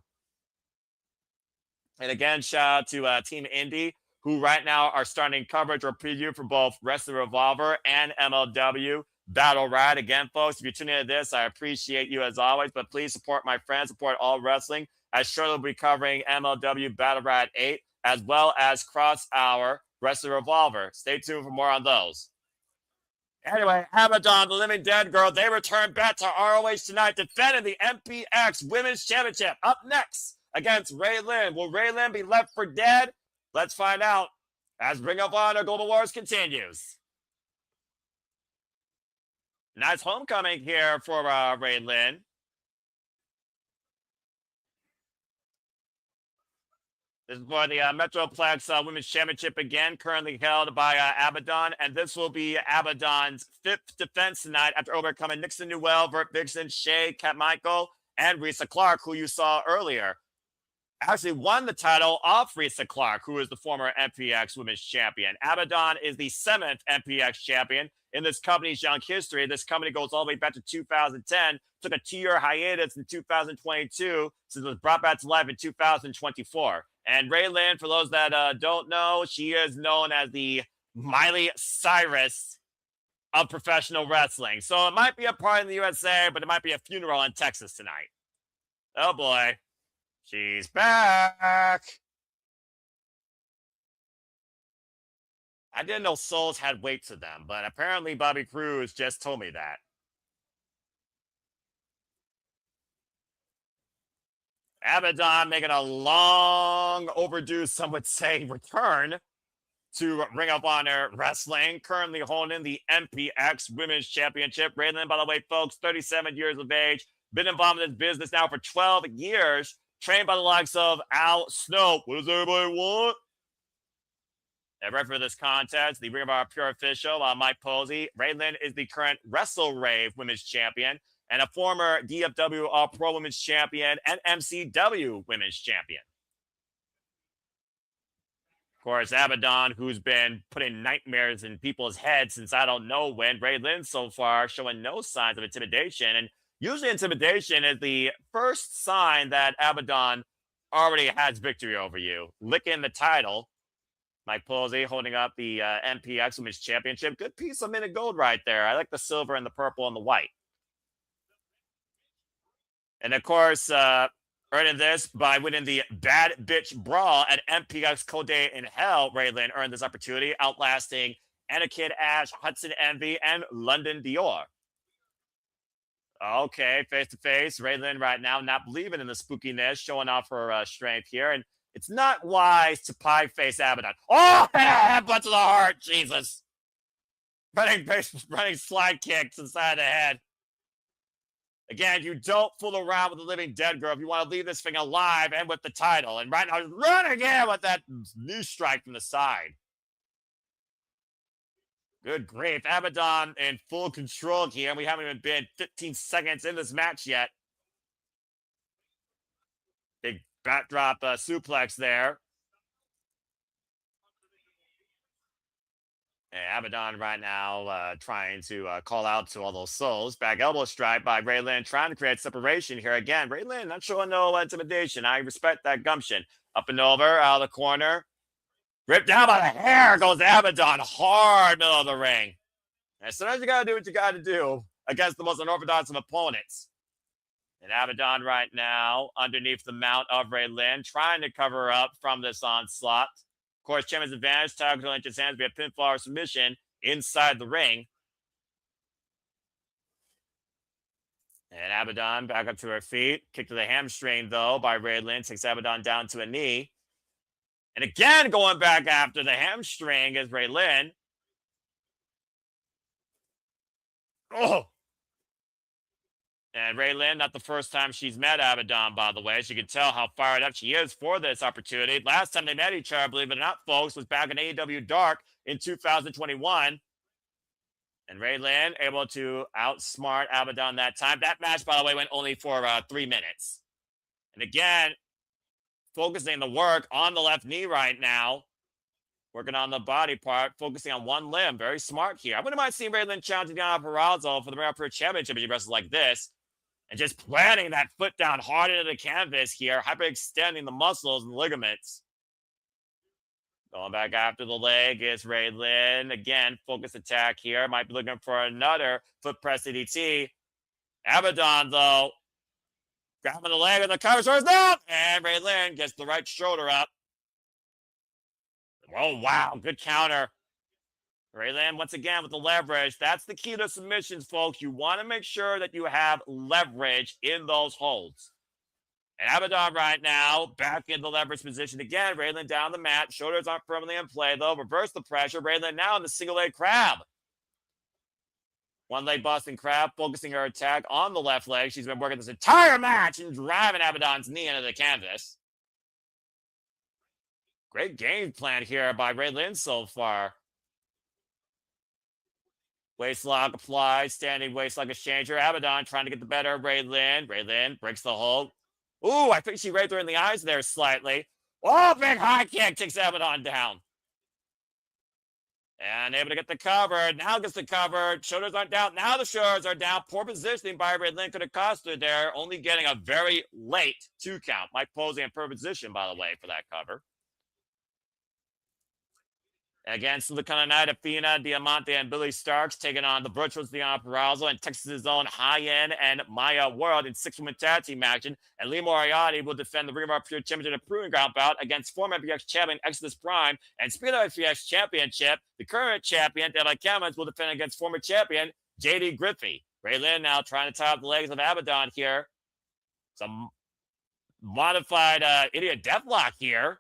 And again, shout out to Team Indy, who right now are starting coverage or preview for both Wrestling Revolver and MLW Battle Ride. Again, folks, if you're tuning into this, I appreciate you as always, but please support my friends, support all wrestling. I surely will be covering MLW Battle Ride 8, as well as Cross Hour Wrestling Revolver. Stay tuned for more on those. Anyway, Abadon, the Living Dead Girl, they return back to ROH tonight, defending the MPX Women's Championship. Up next against Ray Lynn. Will Ray Lynn be left for dead? Let's find out as Ring of Honor Global Wars continues. Nice homecoming here for Ray Lynn. This is for the Metroplex Women's Championship again, currently held by Abadon, and this will be Abadon's 5th defense tonight after overcoming Nixon Newell, Vert, Vixen, Shea, Kat Michael, and Reiza Clarke, who you saw earlier. Actually won the title off Reiza Clarke, who is the former MPX Women's Champion. Abadon is the 7th MPX champion in this company's young history. This company goes all the way back to 2010, took a 2-year hiatus in 2022, since it was brought back to life in 2024. And Raylan, for those that don't know, she is known as the Miley Cyrus of professional wrestling. So it might be a party in the USA, but it might be a funeral in Texas tonight. Oh boy. She's back. I didn't know souls had weight to them, but apparently Bobby Cruz just told me that. Abadon making a long overdue, some would say, return to Ring of Honor Wrestling, currently holding the MPX Women's Championship. Raylan, by the way, folks, 37 years of age, been involved in this business now for 12 years, trained by the likes of Al Snow. What does everybody want? And right for this contest, the Ring of Honor Pure Official, Mike Posey. Raylan is the current Wrestle Rave Women's Champion and a former DFW All-Pro Women's Champion and MCW Women's Champion. Of course, Abadon, who's been putting nightmares in people's heads since I don't know when. Raylan so far showing no signs of intimidation. And usually intimidation is the first sign that Abadon already has victory over you. Licking the title. Mike Posey holding up the MPX Women's Championship. Good piece of minute gold right there. I like the silver and the purple and the white. And of course, earning this by winning the Bad Bitch Brawl at MPX Code in Hell, Raylan earned this opportunity, outlasting Anakin Ash, Hudson Envy, and London Dior. Okay, face-to-face, Raylan right now not believing in the spookiness, showing off her strength here. And it's not wise to pie-face Abadon. Oh, headbutt to the heart, Jesus. Running slide kicks inside the head. Again, you don't fool around with the living dead girl if you want to leave this thing alive and with the title. And right now, he's running in with that knee strike from the side. Good grief. Abadon in full control here. We haven't even been 15 seconds in this match yet. Big backdrop suplex there. And Abadon right now trying to call out to all those souls. Back elbow strike by Raylan, trying to create separation here. Again, Raylan not showing no intimidation. I respect that gumption. Up and over, out of the corner. Ripped down by the hair goes Abadon. Hard middle of the ring. And sometimes you got to do what you got to do against the most unorthodox of opponents. And Abadon right now underneath the mount of Raylan, trying to cover up from this onslaught. Of course, champion's advantage, title control into his hands via pinfall or submission inside the ring. And Abadon back up to her feet. Kick to the hamstring, though, by Raylan. Takes Abadon down to a knee. And again, going back after the hamstring is Raylan. Oh! And Raylan, not the first time she's met Abadon, by the way. She can tell how fired up she is for this opportunity. Last time they met each other, believe it or not, folks, was back in AEW Dark in 2021. And Raylan able to outsmart Abadon that time. That match, by the way, went only for 3 minutes. And again, focusing the work on the left knee right now. Working on the body part, focusing on one limb. Very smart here. I wouldn't mind seeing Raylan challenging Deonna Purrazzo for the Pro Championship if she wrestles like this. And just planting that foot down hard into the canvas here, hyperextending the muscles and ligaments. Going back after the leg is Raylan. Again, focus attack here. Might be looking for another foot press DDT. Abadon, though, grabbing the leg and the cover shoulders down. And Raylan gets the right shoulder up. Oh, wow. Good counter. Raylan, once again, with the leverage. That's the key to submissions, folks. You want to make sure that you have leverage in those holds. And Abadon right now, back in the leverage position again. Raylan down the mat. Shoulders aren't firmly in play, though. Reverse the pressure. Raylan now in the single leg crab. One leg Boston crab, focusing her attack on the left leg. She's been working this entire match and driving Abadon's knee into the canvas. Great game plan here by Raylin so far. Waistlock applied, standing waistlock exchanger. Abadon trying to get the better of Raylin. Raylin breaks the hold. Ooh, I think she right there in the eyes there slightly. Oh, big high kick takes Abadon down. And able to get the cover. Now gets the cover. Shoulders aren't down. Now the shoulders are down. Poor positioning by Raylin could have cost her there. Only getting a very late 2 count. Mike posing in poor position, by the way, for that cover. Against the kind of night, Athena, Diamanté, and Billie Starks taking on the virtuous Deonna Purrazzo and Texas' own Hyan and Maya World in 6-woman tag team action. And Lee Moriarty will defend the Ring of Honor Pure Championship Proving Ground bout against former MPX champion Exodus Prime. And speaking of MPX Championship, the current champion, Devin Cummins, will defend against former champion JD Griffey. Raylin now trying to tie up the legs of Abadon here. Some modified idiot deathlock here.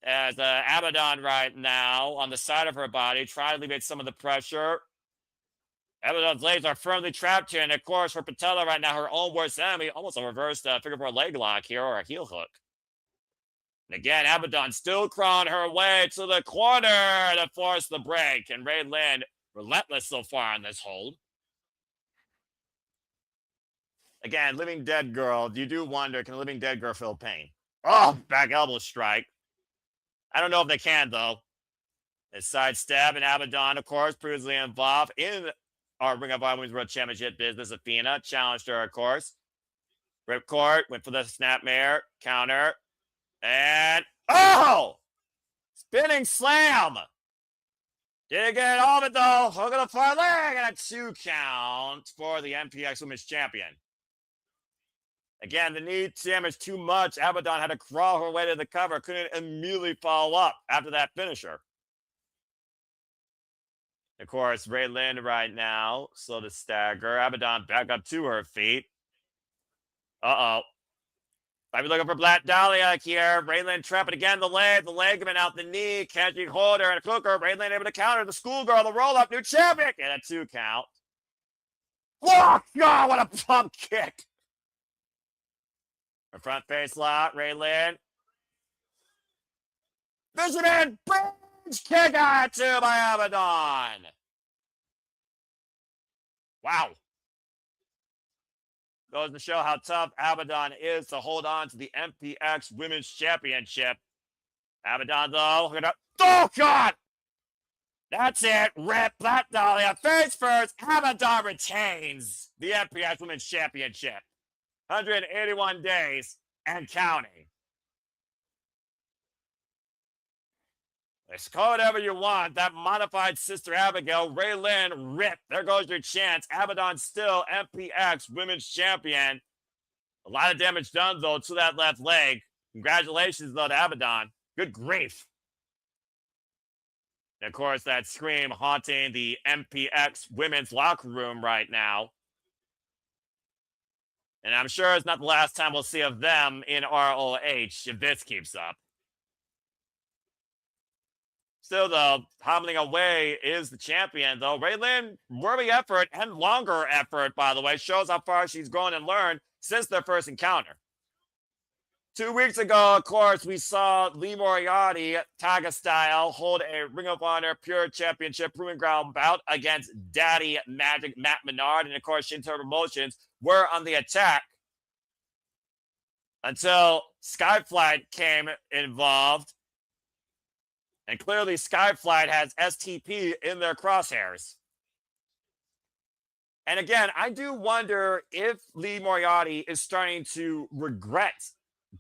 As Abadon right now on the side of her body, trying to alleviate some of the pressure. Abadon's legs are firmly trapped here, and of course, for Patella right now, her own worst enemy, almost a reverse figure 4 leg lock here, or a heel hook. And again, Abadon still crawling her way to the corner to force the break, and Raylin relentless so far on this hold. Again, Living Dead Girl, you do wonder, can a Living Dead Girl feel pain? Oh, back elbow strike. I don't know if they can, though. A side stab, and Abadon, of course, previously involved in our Ring of Honor Women's World Championship business. Athena challenged her, of course. Ripcord went for the snapmare, counter, and oh! Spinning slam! Didn't get all of it, though. Hook of the far leg, and a 2 count for the MPX Women's Champion. Again, the knee damage too much. Abadon had to crawl her way to the cover. Couldn't immediately follow up after that finisher. Of course, Raylin right now, slow to stagger. Abadon back up to her feet. Uh-oh. Might be looking for Black Dahlia here. Raylin trapping again the ligament out the knee. Can't hold her and a cooker. Raylin able to counter the schoolgirl, the roll-up, new champion. And a 2 count. Oh, God, what a pump kick. A front face lock, Raylin. Fisherman, bridge kick out to by Abadon. Wow. Goes to show how tough Abadon is to hold on to the MPX Women's Championship. Abadon, though, oh, God! That's it. Rip Black Dahlia. Face first. Abadon retains the MPX Women's Championship. 181 days and counting. Let's call it whatever you want. That modified Sister Abigail, Raylin, rip. There goes your chance. Abadon still MPX Women's Champion. A lot of damage done, though, to that left leg. Congratulations, though, to Abadon. Good grief. And, of course, that scream haunting the MPX Women's locker room right now. And I'm sure it's not the last time we'll see of them in ROH if this keeps up. Still, though, hobbling away is the champion, though. Raylin, worthy effort and longer effort, by the way, shows how far she's grown and learned since their first encounter. 2 weeks ago, of course, we saw Lee Moriarty, Taga style, hold a Ring of Honor Pure Championship Proving Ground bout against Daddy Magic Matt Menard. And, of course, Shinto Promotions were on the attack until Skyflight came involved. And clearly Skyflight has STP in their crosshairs. And again, I do wonder if Lee Moriarty is starting to regret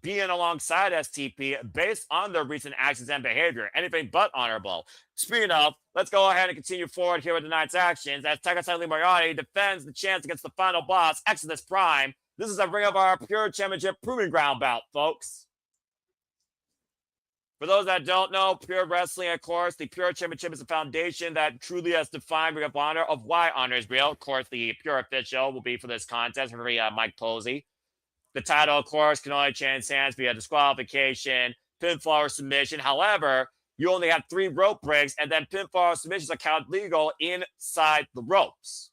being alongside STP based on their recent actions and behavior. Anything but honorable. Speaking of, let's go ahead and continue forward here with tonight's actions as Takasaki Lee Moriarty defends the chance against the final boss, Exodus Prime. This is a Ring of Honor Pure Championship Proving Ground bout, folks. For those that don't know, Pure Wrestling, of course, the Pure Championship is a foundation that truly has defined Ring of Honor of why honor is real. Of course, the Pure official will be for this contest, Mike Posey. The title, of course, can only change hands via disqualification, pinfall, or submission. However, you only have 3 rope breaks, and then pinfall or submissions are counted legal inside the ropes.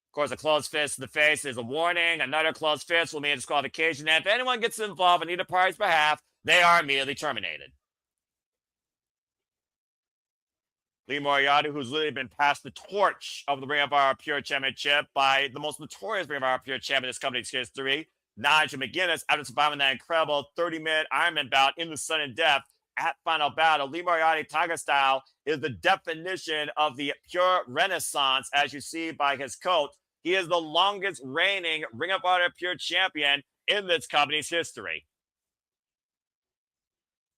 Of course, a closed fist to the face is a warning. Another closed fist will mean disqualification. And if anyone gets involved on either party's behalf, they are immediately terminated. Lee Moriarty, who's literally been passed the torch of the Ring of Honor Pure Championship by the most notorious Ring of Honor Pure Champion in this company's history, Nigel McGuinness, after surviving that incredible 30-minute Ironman bout in the sudden death at Final Battle. Lee Moriarty, Tiger Style, is the definition of the pure renaissance, as you see by his coat. He is the longest reigning Ring of Honor Pure Champion in this company's history.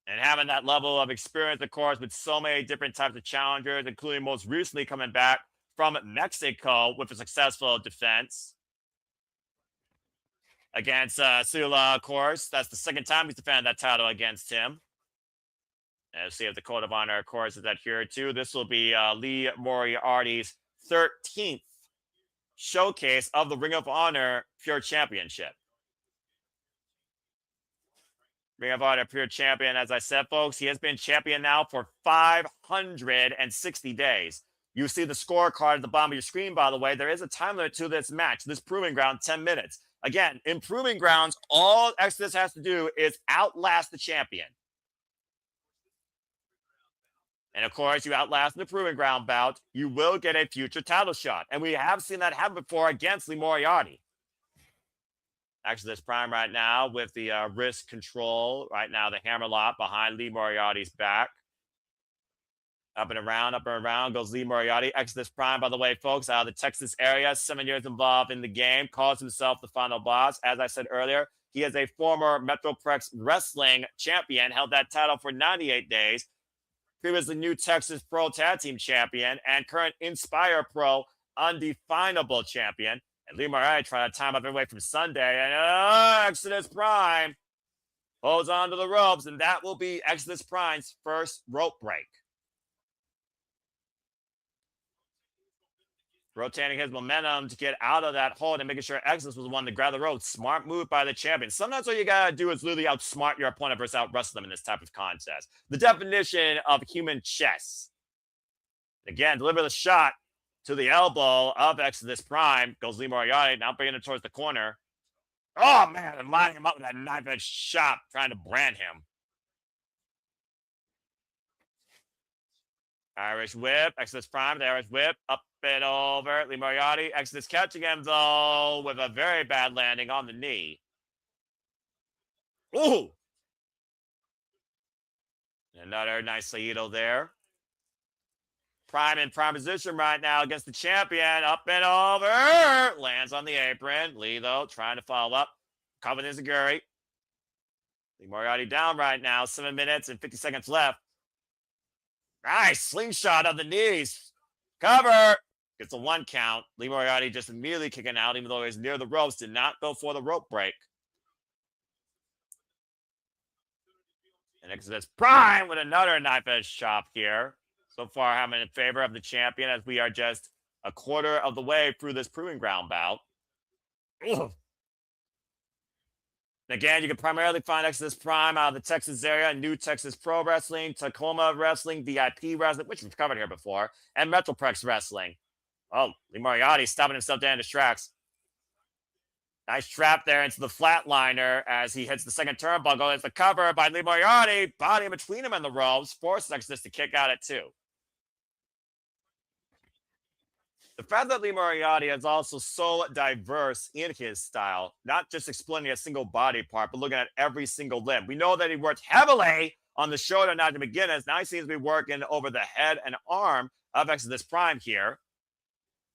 And having that level of experience, of course, with so many different types of challengers, including most recently coming back from Mexico with a successful defense against Sula, of course. That's the second time he's defended that title against him. And let's see if the Code of Honor, of course, is adhered to. This will be Lee Moriarty's 13th showcase of the Ring of Honor Pure Championship. Ring of Honor Pure Champion, as I said, folks, he has been champion now for 560 days. You see the scorecard at the bottom of your screen, by the way. There is a time limit to this match, this Proving Ground, 10 minutes. Again, in Proving Grounds, all Exodus has to do is outlast the champion. And of course, you outlast the Proving Ground bout, you will get a future title shot. And we have seen that happen before against Lee Moriarty. Exodus Prime right now with the wrist control. Right now, the hammerlock behind Lee Moriarty's back. Up and around goes Lee Moriarty. Exodus Prime, by the way, folks, out of the Texas area, 7 years involved in the game, calls himself the final boss. As I said earlier, he is a former Metroplex wrestling champion, held that title for 98 days. Previously New Texas Pro Tag Team Champion and current Inspire Pro Undefinable Champion. And Lee Moriarty trying to time up every way from Sunday. And Exodus Prime holds on to the ropes. And that will be Exodus Prime's first rope break. Rotating his momentum to get out of that hold and making sure Exodus was the one to grab the rope. Smart move by the champion. Sometimes all you got to do is literally outsmart your opponent versus out-wrestle them in this type of contest. The definition of human chess. Again, deliver the shot to the elbow of Exodus Prime. Goes Lee Moriarty, now bringing it towards the corner. Oh, man, and lining him up with that knife-edge shot, trying to brand him. Irish whip, Exodus Prime, the Irish whip, up and over. Lee Moriarty, Exodus catching him, though, with a very bad landing on the knee. Ooh! Another nice Saito there. Prime in prime position right now against the champion. Up and over. Lands on the apron. Lee, though, trying to follow up. Covered his Lee Moriarty down right now. 7 minutes and 50 seconds left. Nice slingshot of the knees. Cover. Gets a 1 count. Lee Moriarty just immediately kicking out, even though he was near the ropes. Did not go for the rope break. And Exodus Prime with another knife-edge chop here. So far, having in favor of the champion as we are just a quarter of the way through this Proving Ground bout. Ugh. Again, you can primarily find Exodus Prime out of the Texas area, New Texas Pro Wrestling, Tacoma Wrestling, VIP Wrestling, which we've covered here before, and Metroplex Wrestling. Oh, Lee Moriarty stopping himself down in his tracks. Nice trap there into the flatliner as he hits the second turnbuckle. It's the cover by Lee Moriarty. Body in between him and the ropes. Forces Exodus to kick out at 2. The fact that Lee Moriarty is also so diverse in his style, not just explaining a single body part, but looking at every single limb. We know that he worked heavily on the shoulder, Nigel McGuinness. Now he seems to be working over the head and arm of Exodus Prime here.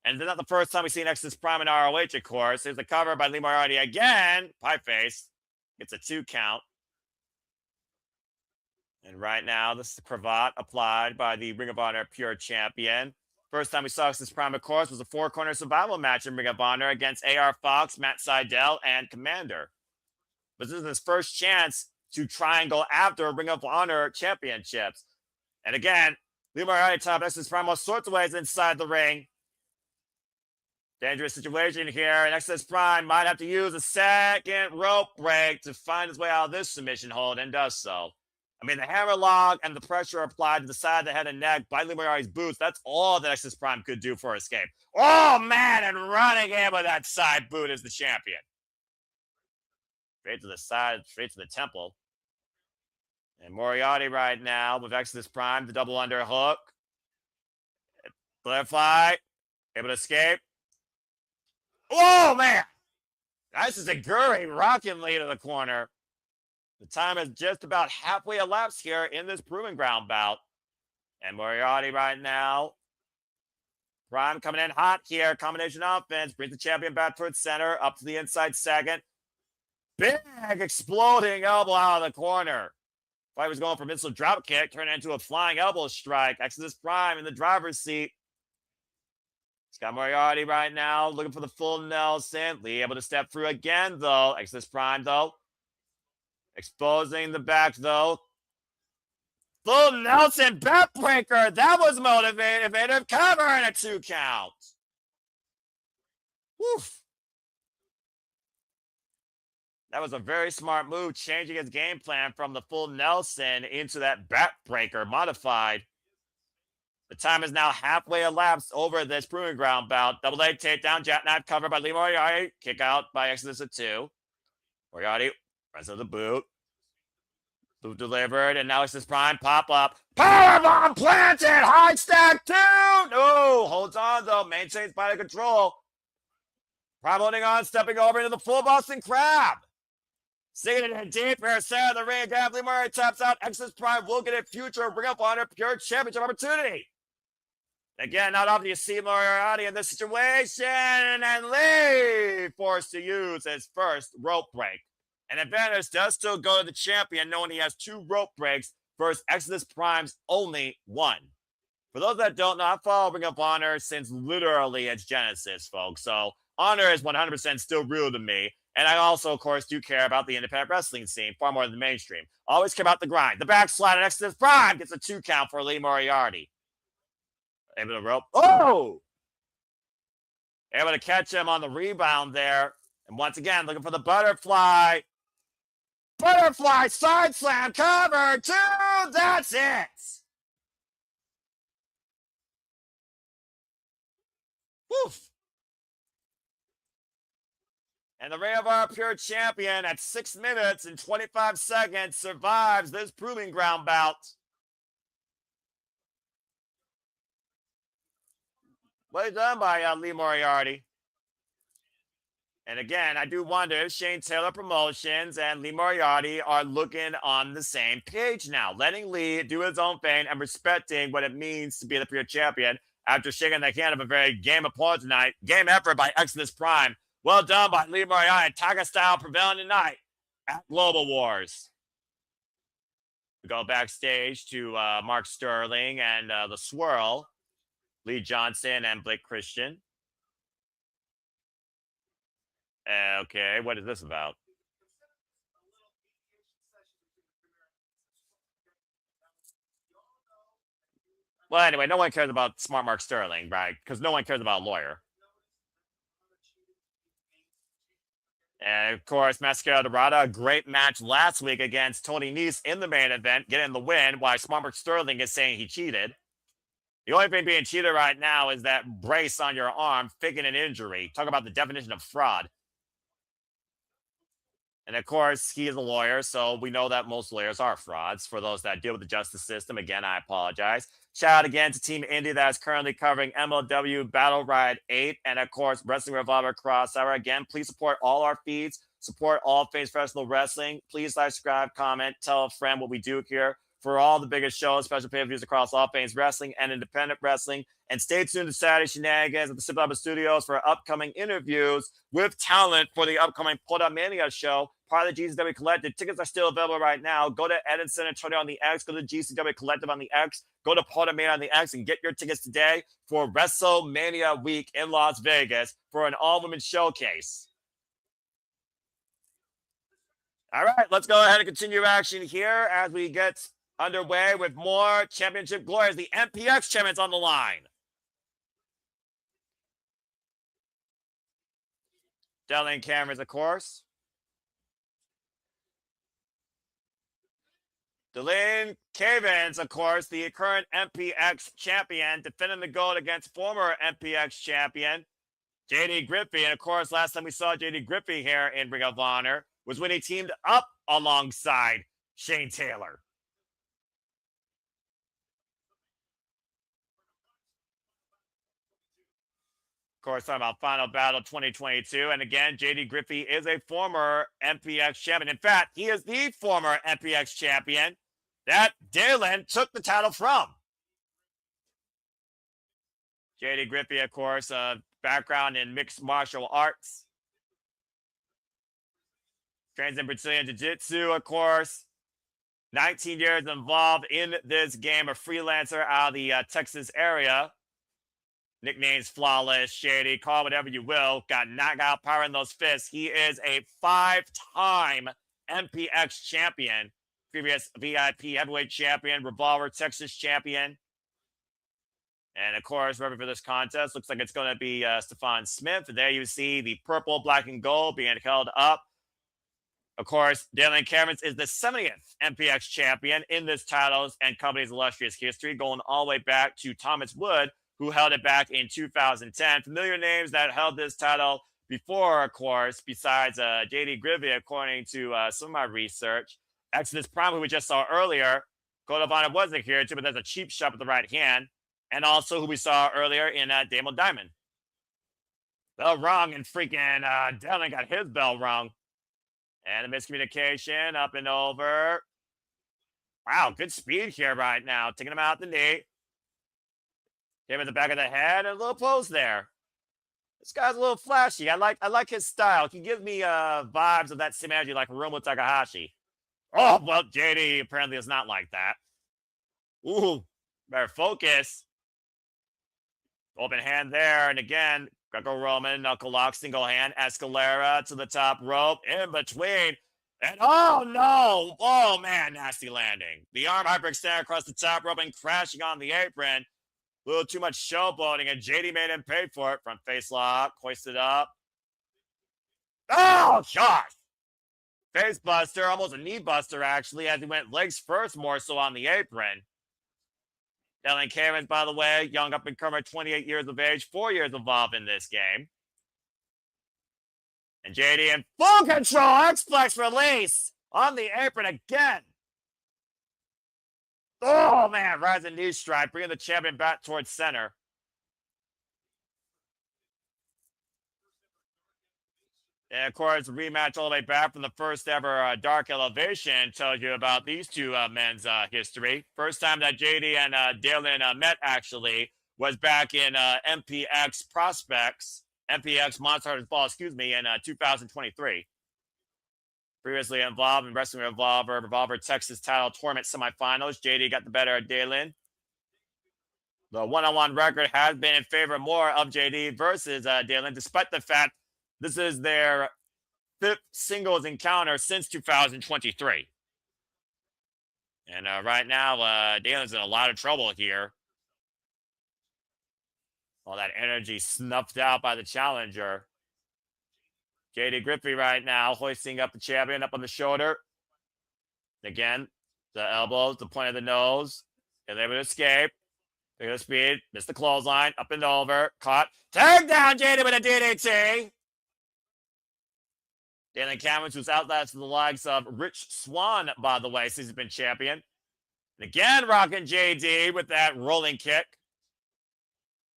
And it's not the first time we've seen Exodus Prime in ROH, of course. There's the cover by Lee Moriarty again. Pie face. Gets a 2 count. And right now, this is the cravat applied by the Ring of Honor Pure Champion. First time we saw Exodus Prime, of course, was a 4-corner survival match in Ring of Honor against AR Fox, Matt Sydal, and Commander. But this is his first chance to try and go after Ring of Honor championships. And again, Lee Moriarty top Exodus Prime all sorts of ways inside the ring. Dangerous situation here, and Exodus Prime might have to use a second rope break to find his way out of this submission hold, and does so. I mean, the hammerlock and the pressure applied to the side of the head and neck by Lee Moriarty's boots, that's all that Exodus Prime could do for escape. Oh, man, and running in with that side boot is the champion. Straight to the side, straight to the temple. And Moriarty right now with Exodus Prime, the double underhook. Butterfly, able to escape. Oh, man! Nice as a Guri rocking lead to the corner. The time is just about halfway elapsed here in this proving ground bout. And Moriarty right now. Prime coming in hot here. Combination offense. Brings the champion back towards center. Up to the inside second. Big exploding elbow out of the corner. Fight was going for missile drop kick. Turned into a flying elbow strike. Exodus Prime in the driver's seat. It's got Moriarty right now. Looking for the full Nelson. Lee able to step through again, though. Exodus Prime, though. Exposing the back, though. Full Nelson backbreaker. That was motivative. Cover and a 2 count. Woof. That was a very smart move, changing his game plan from the full Nelson into that backbreaker modified. The time is now halfway elapsed over this proving ground bout. Double leg takedown, jackknife cover by Lee Moriarty. Kick out by Exodus at 2. Moriarty, rest of the boot. Boot delivered, and now Exodus Prime pop up. Powerbomb planted! High stack 2! No! Holds on, though. Maintains body control. Prime holding on, stepping over into the full Boston Crab. Sinking it in deep here, center of the ring. Again, Lee Moriarty taps out. Exodus Prime will get a future Ring of Honor Pure Championship opportunity. Again, not often you see Moriarty in this situation, and Lee forced to use his first rope break. And advantage does still go to the champion, knowing he has 2 rope breaks versus Exodus Prime's only 1. For those that don't know, I follow Ring of Honor since literally its genesis, folks. So honor is 100% still real to me. And I also, of course, do care about the independent wrestling scene far more than the mainstream. Always care about the grind. The backslide on Exodus Prime gets a 2 count for Lee Moriarty. Able to rope. Oh! Able to catch him on the rebound there. And once again, looking for the butterfly. Butterfly side slam cover 2. That's it. Woof. And the Ring of Honor Pure Champion at 6 minutes and 25 seconds survives this proving ground bout. Well done by Lee Moriarty. And again, I do wonder if Shane Taylor Promotions and Lee Moriarty are looking on the same page now, letting Lee do his own thing and respecting what it means to be the Pure Champion after shaking the hand of a very game opponent tonight. Game effort by Exodus Prime. Well done by Lee Moriarty. Tiger style prevailing tonight at Global Wars. We go backstage to Mark Sterling and the Swirl, Lee Johnson and Blake Christian. Okay, what is this about? Well, anyway, no one cares about smart Mark Sterling, right? Because no one cares about a lawyer. And of course, Mascara Dorada, a great match last week against Tony Nese in the main event, getting the win, while Smart Mark Sterling is saying he cheated. The only thing being cheated right now is that brace on your arm, faking an injury. Talk about the definition of fraud. And of course, he is a lawyer, so we know that most lawyers are frauds. For those that deal with the justice system, again, I apologize. Shout out again to Team Indy that is currently covering MLW Battle Ride 8 and, of course, Wrestling Revolver Crossover. Again, please support all our feeds. Support all things professional wrestling. Please like, subscribe, comment, tell a friend what we do here for all the biggest shows, special pay-per-views across all things wrestling and independent wrestling. And stay tuned to Saturday Shenanigans at the Simple Studios for upcoming interviews with talent for the upcoming Puerto Mania show, part of the GCW Collective. Tickets are still available right now. Go to Ed San Antonio on the X, go to GCW Collective on the X, go to Puerto Mania on the X, and get your tickets today for WrestleMania week in Las Vegas for an all-women showcase. All right, let's go ahead and continue action here as we get underway with more championship glories. The MPX champions on the line. Delling cameras, of course. Delane Cavens, of course, the current MPX champion, defending the gold against former MPX champion JD Griffey. And of course, last time we saw JD Griffey here in Ring of Honor was when he teamed up alongside Shane Taylor. Of course, talking about Final Battle 2022. And again, JD Griffey is a former MPX champion. In fact, he is the former MPX champion that Dalen took the title from. JD Griffey, of course, background in mixed martial arts. Trains in Brazilian Jiu-Jitsu, of course. 19 years involved in this game, a freelancer out of the Texas area. Nicknames Flawless, Shady, call whatever you will. Got knockout power in those fists. He is a 5-time MPX champion. Previous VIP heavyweight champion, Revolver Texas champion. And of course, repping for this contest, looks like it's going to be Stefan Smith. There you see the purple, black, and gold being held up. Of course, Dalen Camerons is the 70th MPX champion in this titles and company's illustrious history, going all the way back to Thomas Wood, who held it back in 2010. Familiar names that held this title before, of course, besides JD Griffey, according to some of my research. Exodus Prime, who we just saw earlier. Code of Honor wasn't here, too, but there's a cheap shot with the right hand. And also who we saw earlier in Damon Diamond. Bell rung, and freaking Dalen got his bell rung. And a miscommunication up and over. Wow, good speed here right now. Taking him out the knee. Him in the back of the head and a little pose there. This guy's a little flashy. I like his style. He gives me vibes of that same energy like Hiromu Takahashi. Oh, well, JD apparently is not like that. Ooh, better focus. Open hand there. And again, Greco-Roman, knuckle lock, single hand, Escalera to the top rope, in between. And oh no! Oh man, nasty landing. The arm hyperextend across the top rope and crashing on the apron. A little too much showboating, and JD made him pay for it. Front face lock, hoisted up. Oh gosh! Face buster, almost a knee buster actually, as he went legs first more so on the apron. Dalen Camerons, by the way, young up-and-comer, 28 years of age, 4 years involved in this game. And JD in full control, X-Flex release on the apron again. Oh, man, rising knee strike, bringing the champion back towards center. And, of course, rematch all the way back from the first ever Dark Elevation tells you about these two men's history. First time that JD and Dalen met, actually, was back in MPX Prospects, MPX Monster Hunters Ball, in 2023. Previously involved in Wrestling Revolver Texas title tournament semifinals. JD got the better of Dalen. The one-on-one record has been in favor more of JD versus Dalen, despite the fact this is their 5th singles encounter since 2023. And right now, Dalen's in a lot of trouble here. All that energy snuffed out by the challenger. JD Griffey right now hoisting up the champion up on the shoulder. Again, the elbows, the point of the nose. Is able to escape. Take the speed. Missed the clothesline. Up and over. Caught. Tag down JD with a DDT. Dalen Camerons, who's outlasted the likes of Rich Swann, by the way, since he's been champion. And again, rocking JD with that rolling kick.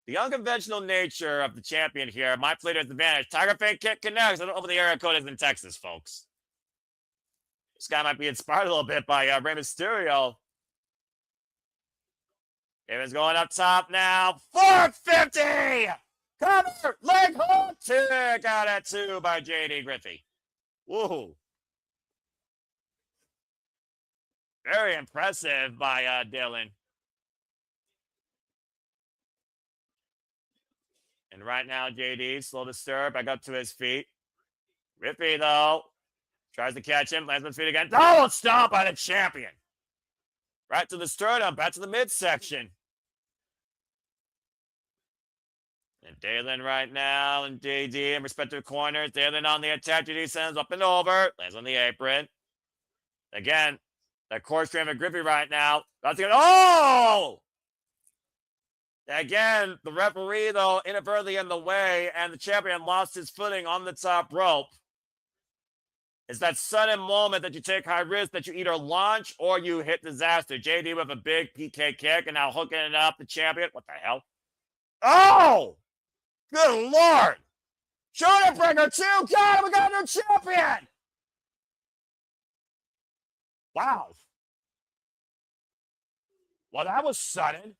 The unconventional nature of the champion here might play to his advantage. Tiger Fang kick connects. I don't know what the area code is in Texas, folks. This guy might be inspired a little bit by Rey Mysterio. Damon's going up top now. 450! Cover! Leg hook! Tick out at 2 by JD Griffey. Whoa. Very impressive by Dalen. And right now, JD, slow to stir, back up to his feet. Griffey, though, tries to catch him, lands on his feet again. Oh, stomp by the champion. Right to the sternum, back to the midsection. And Dalen right now, and JD in respective corners. Dalen on the attack. JD sends up and over. Lands on the apron. Again, that core stream of Griffey right now. About to get, oh! Again, the referee, though, inadvertently in the way, and the champion lost his footing on the top rope. It's that sudden moment that you take high risk, that you either launch or you hit disaster. JD with a big PK kick, and now hooking it up, the champion. What the hell? Oh! Good Lord. Shoulder breaker too. God, we got a new champion. Wow. Well, that was sudden.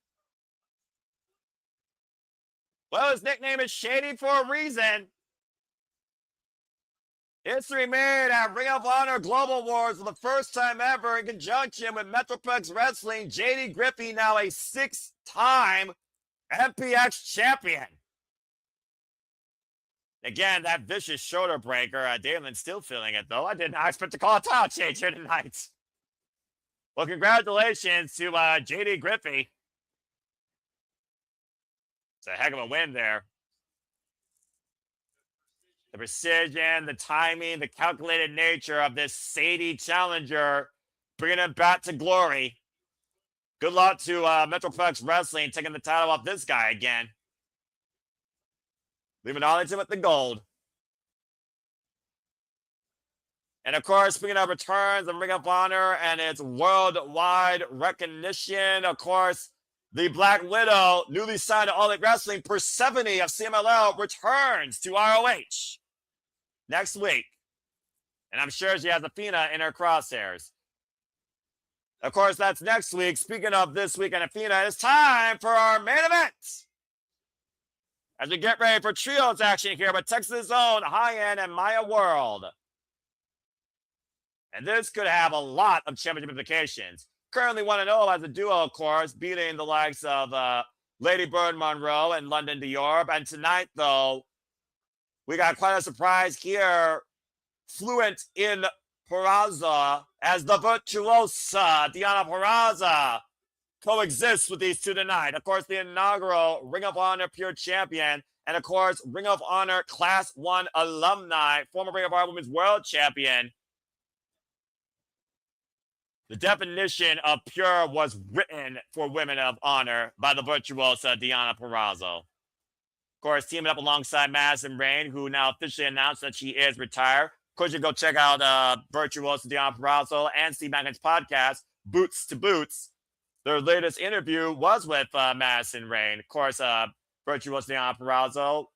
Well, his nickname is Shady for a reason. History made at Ring of Honor Global Wars for the first time ever in conjunction with Metroplex Wrestling. JD Griffey, now a 6-time MPX champion. Again, that vicious shoulder breaker. Damon's still feeling it, though. I did not expect to call a title change here tonight. Well, congratulations to JD Griffey. It's a heck of a win there. The precision, the timing, the calculated nature of this Sadie challenger, bringing him back to glory. Good luck to Metroplex Wrestling taking the title off this guy again. Leaving Arlington with the gold. And of course, speaking of returns of Ring of Honor and its worldwide recognition, of course, the Black Widow, newly signed to All Elite Wrestling, Persephone of CMLL, returns to ROH next week. And I'm sure she has Athena in her crosshairs. Of course, that's next week. Speaking of this week and Athena, it's time for our main event. As we get ready for trios action here with Texas' own Hyan and Maya World. And this could have a lot of championship implications. Currently 1-0 as a duo, of course, beating the likes of Lady Bird Monroe and London Dior. And tonight, though, we got quite a surprise here. Fluent in Purrazzo as the virtuosa Deonna Purrazzo coexists with these two tonight. Of course, the inaugural Ring of Honor Pure Champion. And, of course, Ring of Honor Class 1 alumni, former Ring of Honor Women's World Champion. The definition of pure was written for women of honor by the virtuosa Deonna Purrazzo. Of course, teaming up alongside Madison Rayne, who now officially announced that she is retired. Of course, you can go check out virtuosa Deonna Purrazzo and Steve Magnet's podcast, Boots to Boots. Their latest interview was with Madison Rayne. Of course, virtuosa Deonna Purrazzo,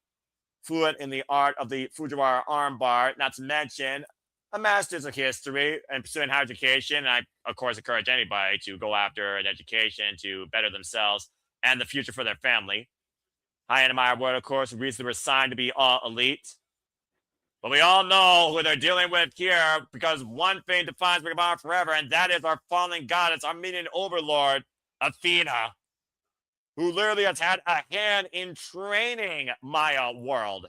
fluent in the art of the Fujiwara armbar, not to mention a master's of history and pursuing higher education. And I, of course, encourage anybody to go after an education to better themselves and the future for their family. Hyan and Maya World, of course, recently were signed to be All Elite. But we all know who they're dealing with here, because one thing defines Ring of Honor forever, and that is our fallen goddess, our minion overlord, Athena, who literally has had a hand in training Maya World.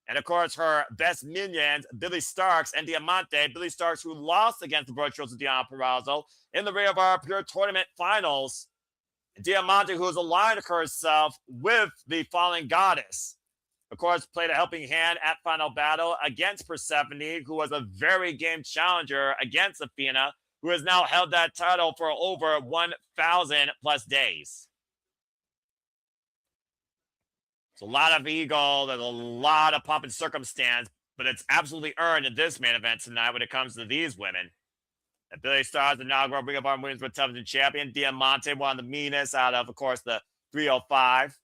And, of course, her best minions, Billie Starkz and Diamanté. Billie Starkz, who lost against the virtuosa Deonna Purrazzo in the Ring of Honor Pure Tournament Finals. Diamanté, who has aligned herself with the Fallen Goddess. Of course, played a helping hand at Final Battle against Persephone, who was a very game challenger against Athena, who has now held that title for over 1,000 plus days. It's a lot of ego, there's a lot of pomp and circumstance, but it's absolutely earned in this main event tonight when it comes to these women. And Billie Starkz, the inaugural Ring of Honor Women's World Television Champion. Diamanté, one of the meanest out of course, the 305.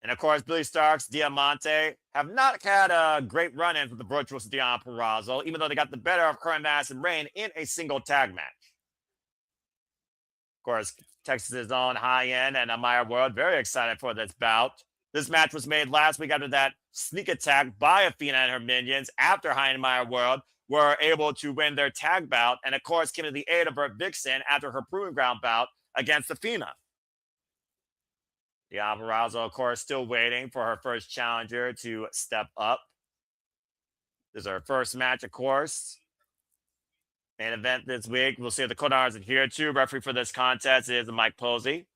And, of course, Billie Starkz, Diamanté have not had a great run-in with the virtuosa Deonna Purrazzo, even though they got the better of her and Madison Rayne in a single tag match. Of course, Texas' own Hyan and Maya World, very excited for this bout. This match was made last week after that sneak attack by Athena and her minions after Hyan and Maya World were able to win their tag bout, and of course came to the aid of Vixen after her proving ground bout against Athena. Deonna Purrazzo, of course, still waiting for her first challenger to step up. This is her first match, of course. Main event this week. We'll see if the Codars adhere to. Referee for this contest is Mike Posey.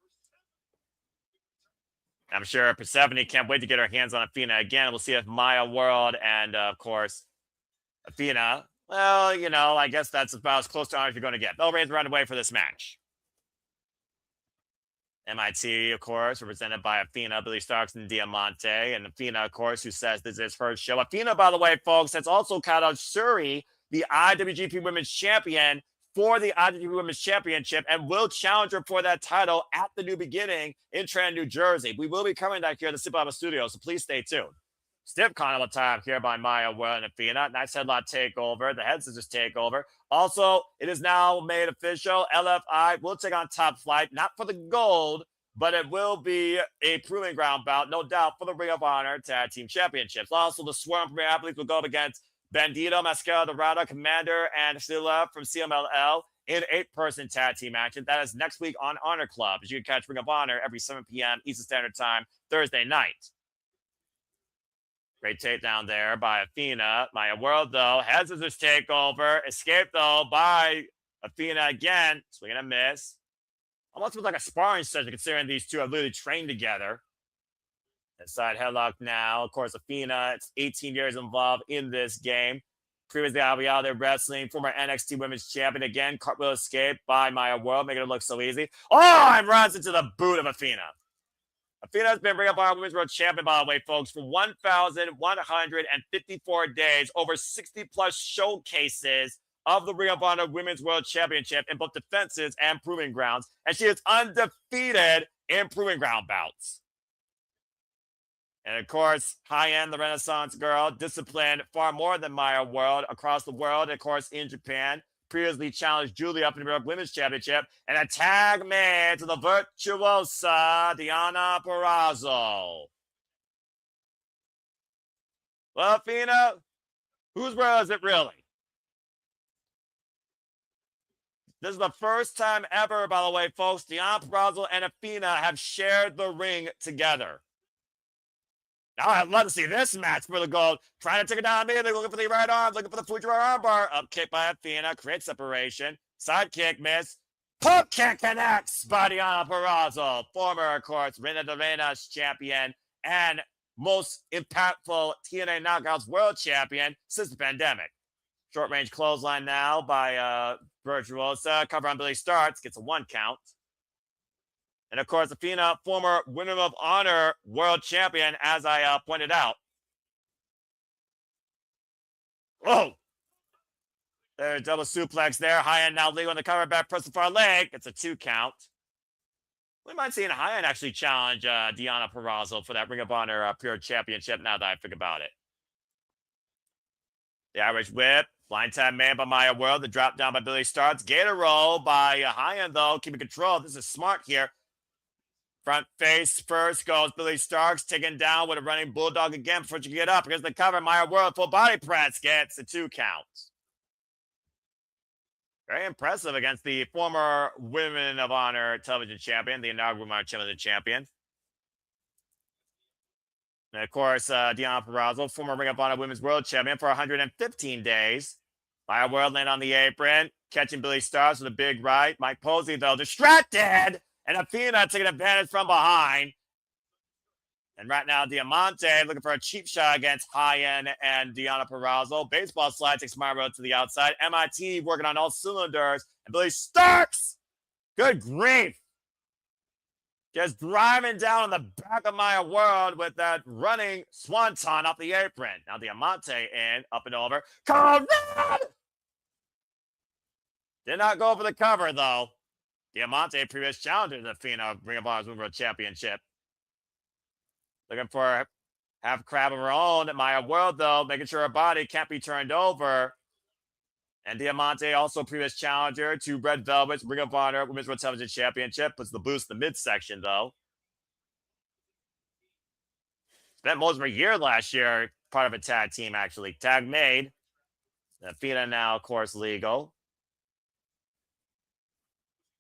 I'm sure Persephone can't wait to get her hands on Athena again. We'll see if Maya World and, of course, Athena, well, you know, I guess that's about as close to honor as you're going to get. They'll raise the right away for this match. MIT, of course, represented by Athena, Billie Starkz, and Diamanté. And Athena, of course, who says this is her show. Athena, by the way, folks, has also called out Shuri, the IWGP Women's Champion, for the IWGP Women's Championship and will challenge her for that title at the New Beginning in Trenton, New Jersey. We will be covering that here at the Super Alpha Studio, so please stay tuned. Stiff Carnival time here by Maya Will and Athena. Nice headlock takeover. The head scissors takeover. Also, it is now made official. LFI will take on Top Flight, not for the gold, but it will be a proving ground bout, no doubt, for the Ring of Honor Tag Team Championships. Also, the Swarm Premier Athletes will go up against Bandito, Mascara Dorada, Commander, and Silla from CMLL in 8-person tag team action. That is next week on Honor Club, as you can catch Ring of Honor every 7 p.m. Eastern Standard Time, Thursday night. Great takedown there by Athena. Maya World, though, head scissors takeover. Escape, though, by Athena again. Swing and a miss. Almost looks like a sparring session, considering these two have literally trained together. Inside headlock now. Of course, Athena, it's 18 years involved in this game. Previously, I'll be out there wrestling. Former NXT Women's Champion again. Cartwheel escape by Maya World, making it look so easy. Oh, and runs into the boot of Athena. Athena has been Ring of Honor Women's World Champion, by the way, folks, for 1,154 days, over 60-plus showcases of the Ring of Honor Women's World Championship in both defenses and proving grounds, and she is undefeated in proving ground bouts. And, of course, Hyan, the Renaissance girl, disciplined far more than Maya World across the world, and, of course, in Japan. Previously challenged Julie up in the New York Women's Championship, and a tag made to the virtuosa Deonna Purrazzo. Well, Athena, whose world is it really? This is the first time ever, by the way, folks, Deonna Purrazzo and Athena have shared the ring together. Now I'd love to see this match for the gold. Trying to take it down immediately, looking for the right arm, looking for the Fujiwara armbar. Up kick by Athena, creates separation. Side kick, miss. Pump kick connects by Deonna Purrazzo. Former, of course, Reina de Reinas champion and most impactful TNA Knockouts world champion since the pandemic. Short range clothesline now by Virtuosa. Cover on Billie starts, gets a 1 count. And, of course, Athena, former Winner of Honor world champion, as I pointed out. Whoa! There's double suplex there. Hyan now legal on the cover, back press the far leg. It's a 2 count. We might see Hyan actually challenge Deonna Purrazzo for that Ring of Honor Pure Championship now that I think about it. The Irish whip. Blind tap man by Maya World. The drop down by Billie starts. Gator roll by Hyan, though. Keeping control. This is smart here. Front face first goes Billie Starks, taken down with a running bulldog again before she can get up. Here's the cover. Maya World full body press gets a 2 count. Very impressive against the former Women of Honor television champion, the inaugural Women of Honor television champion. And, of course, Deonna Purrazzo, former Ring of Honor Women's World Champion for 115 days. Maya World landing on the apron, catching Billie Starks with a big right. Mike Posey, though, distracted. And Athena taking advantage from behind. And right now, Diamanté looking for a cheap shot against Hyan and Deonna Purrazzo. Baseball slide takes Maya World to the outside. MIT working on all cylinders. And Billie Starks, good grief, just driving down on the back of Maya World with that running swanton off the apron. Now Diamanté in, up and over. Conrad! Did not go for the cover, though. Diamanté, previous challenger to Athena, Ring of Honor's Women's World Championship. Looking for half crab of her own. Maya World, though, making sure her body can't be turned over. And Diamanté, also previous challenger to Red Velvet's Ring of Honor Women's World Television Championship. Puts the boost in the midsection, though. Spent most of her year last year, part of a tag team, actually. Tag made. Athena now, of course, legal.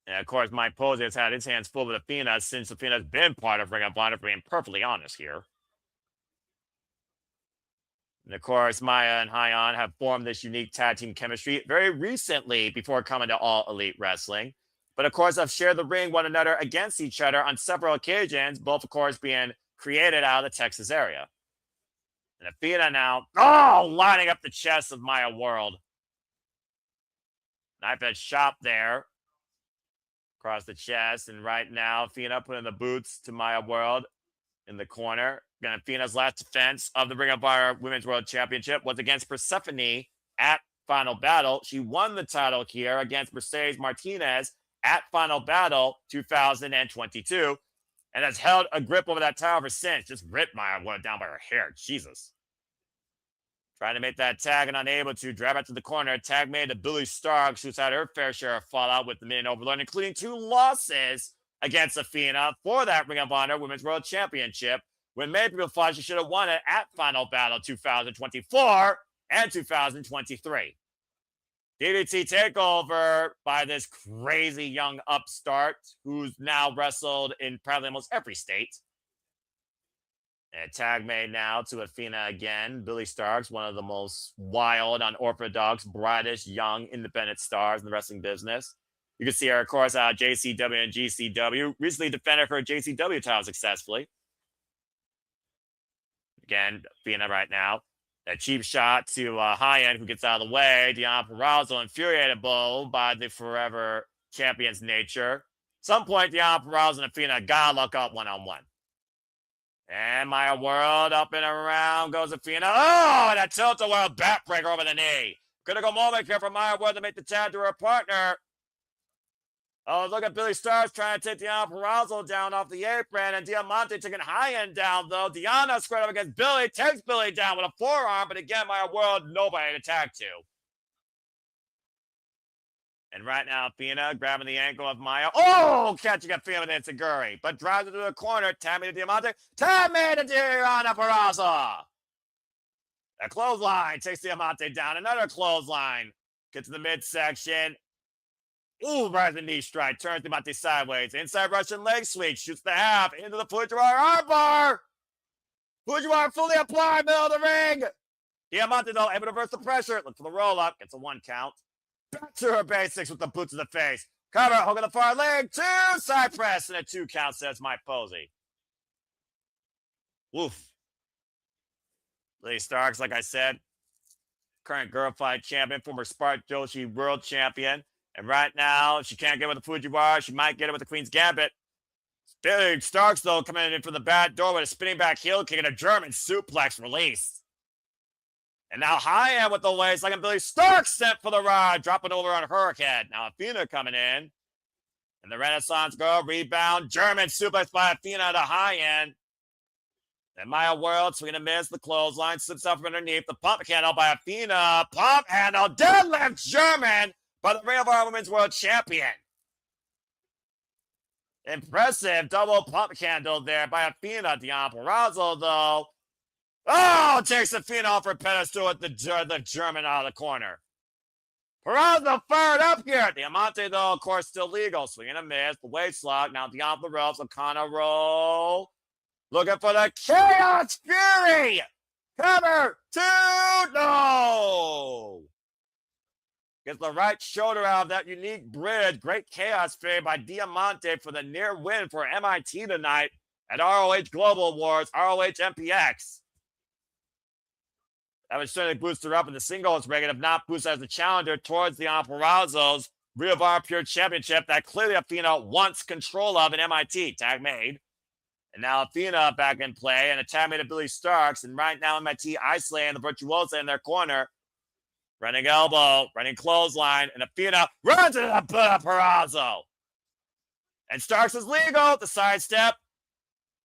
And, of course, Mike Posey has had his hands full with Athena since Athena's been part of Ring of Honor, for being perfectly honest here. And, of course, Maya and Hyan have formed this unique tag team chemistry very recently before coming to All Elite Wrestling. But, of course, have shared the ring one another against each other on several occasions, both, of course, being created out of the Texas area. And Athena now, lining up the chest of Maya World. Knife edge chop there. Across the chest, and right now, Athena putting the boots to Maya World in the corner. Again, Athena's last defense of the Ring of Honor Women's World Championship was against Persephone at Final Battle. She won the title here against Mercedes Martinez at Final Battle 2022 and has held a grip over that title ever since. Just ripped Maya Ward down by her hair. Jesus. Trying to make that tag and unable to. Drive out to the corner. Tag made to Billie Starkz, who's had her fair share of fallout with the Mid Overlord, including 2 losses against Athena for that Ring of Honor Women's World Championship. When many people thought she should have won it at Final Battle 2024 and 2023. DDT takeover by this crazy young upstart who's now wrestled in probably almost every state. And a tag made now to Athena again. Billie Starkz, one of the most wild, unorthodox, brightest, young, independent stars in the wrestling business. You can see her, of course, out of JCW and GCW. Recently defended her JCW title successfully. Again, Athena right now. A cheap shot to Hyan, who gets out of the way. Deonna Purrazzo infuriated by the forever champion's nature. At some point, Deonna Purrazzo and Athena gotta look up one-on-one. And Maya World up and around goes Athena. Oh, and a tilt-a-whirl backbreaker over the knee. Critical moment here for Maya World to make the tag to her partner. Oh, look at Billie Starkz trying to take Deonna Purrazzo down off the apron, and Diamanté taking Hyan down, though. Deonna squared up against Billie, takes Billie down with a forearm, but again, Maya World, nobody to tag to. And right now, Athena grabbing the ankle of Maya. Oh, catching Athena with Enziguri, but drives into the corner. Tammy to Diamanté. Tammy to Deonna Purrazzo. A clothesline takes Diamanté down. Another clothesline. Gets to the midsection. Ooh, rising knee strike. Turns Diamanté sideways. Inside Russian leg sweep. Shoots the half. Into the Fujiwara armbar. Fujiwara fully applied. Middle of the ring. Diamanté, though, able to reverse the pressure. Look for the roll-up. Gets a 1 count. Back to her basics with the boots to the face. Cover, hook on the far leg. 2 side press and a 2 count, says Mike Posey. Woof. Billie Starkz, like I said, current girl fight champion, former Spark Joshi world champion. And right now, if she can't get with the Fujiwara, she might get it with the Queen's Gambit. Billie Starkz, though, coming in from the back door with a spinning back heel kick and a German suplex release. And now Hyan with the waist, like Billie Starkz sent for the ride, dropping over on her head. Now Athena coming in. And the Renaissance girl rebound. German suplex by Athena to Hyan. And Maya World swinging a miss. The clothesline slips out from underneath. The pump handle by Athena. Pump handle. Deadlift German by the Ring of Honor Women's World Champion. Impressive double pump handle there by Athena. Deonna Purrazzo, though. Oh, takes Athena off her pedestal with the German out of the corner. Purrazzo fired up here. Diamanté, though, of course, still legal. Swinging a miss. The waist lock. Now beyond the ropes. O'Connor roll. Looking for the Chaos Fury. Cover. 2. No. Gets the right shoulder out of that unique bridge. Great Chaos Fury by Diamanté for the near win for MIT tonight at ROH Global Awards, ROH MPX. That would certainly boost her up in the singles ring, and if not, boost her as a challenger towards Deonna Purrazzo's Ring of Honor Pure Championship that clearly Athena wants control of in MIT. Tag made. And now Athena back in play, and a tag made of Billie Starkz. And right now, MIT isolating the Virtuosa in their corner. Running elbow, running clothesline, and Athena runs into the Purrazzo. And Starkz is legal. The sidestep.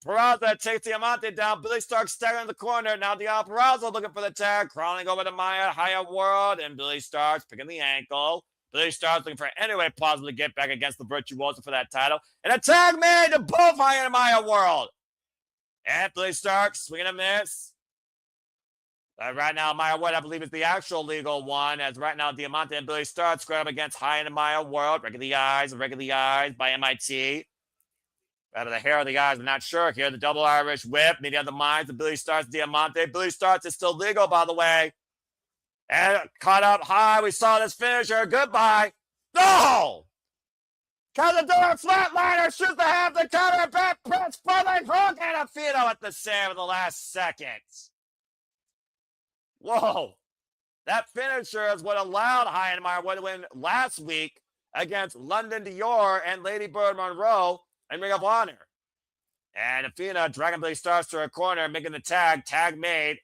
Purrazzo takes Diamanté down. Billie Starkz staggering in the corner. Now Deonna Purrazzo looking for the tag. Crawling over to Maya Hyan World. And Billie Starkz picking the ankle. Billie Starkz looking for any way possible to get back against the Virtuosa for that title. And a tag made to both Hyan and Maya World. And Billie Starkz swinging a miss. Right now, Maya World, I believe, is the actual legal one. As right now, Diamanté and Billie Starkz square up against Hyan and Maya World. Regular eyes by MIT. Out of the hair of the eyes, I'm not sure here. The double Irish whip, maybe on the minds of Billie Starkz, Diamanté. Billie Starkz is still legal, by the way. And caught up high. We saw this finisher. Goodbye. No! Cazador flatliner shoots the half, the counter, back press, front leg hook, and Athena at the save in the last seconds. Whoa. That finisher is what allowed Hyan and Maya to win last week against London Dior and Lady Bird Monroe and Ring of Honor. And Athena dragging Billie Starkz to her corner, making the tag made.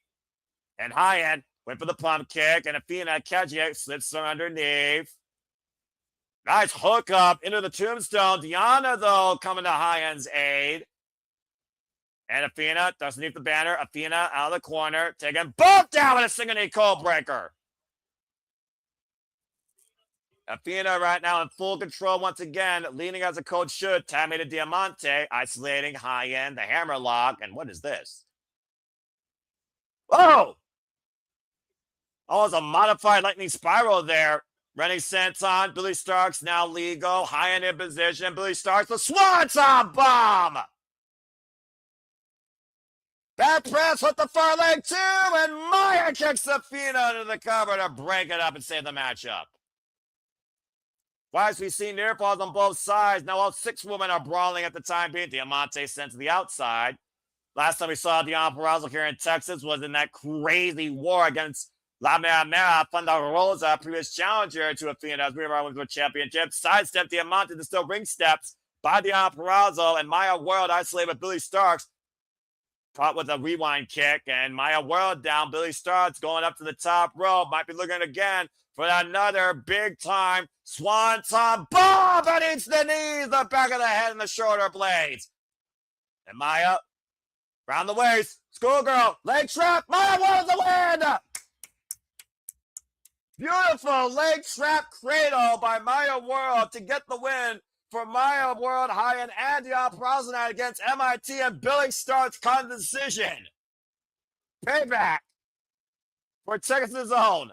And Hyan Went for the pump kick, and Athena catching it, slips from underneath. Nice hook up into the tombstone. Deonna, though, coming to Hyan's aid. And Athena doesn't need the banner. Athena out of the corner, taking both down with a single knee cold breaker. Athena right now in full control once again, leaning as a coach should. Tammy to Diamanté, isolating Hyan, the hammer lock. And what is this? Oh! Oh, it's a modified lightning spiral there. Renaissance on. Billie Stark's now legal. Hyan in position. Billie Stark's the Swanton bomb! Back press with the far leg too, and Maya kicks Athena into the cover to break it up and save the matchup. Twice we've seen near falls on both sides. Now all 6 women are brawling at the time being. Diamanté sent to the outside. Last time we saw Deonna Purrazzo here in Texas was in that crazy war against La Mera Mera Thunder Rosa, previous challenger to Athena as we were on with the championship. Sidestep Diamanté to still ring steps by Deonna Purrazzo, and Maya World isolated with Billie Stark's. Caught with a rewind kick, and Maya World down. Billie Stark's going up to the top rope. Might be looking again for another big-time Swanton bomb beneath the knees, the back of the head, and the shoulder blades. And Maya, round the waist, schoolgirl, leg trap. Maya World the win! Beautiful leg trap cradle by Maya World to get the win for Maya World, Hyan, and Deonna Purrazzo against MIT, and Billie Stark's condescension. Payback for Texas' own.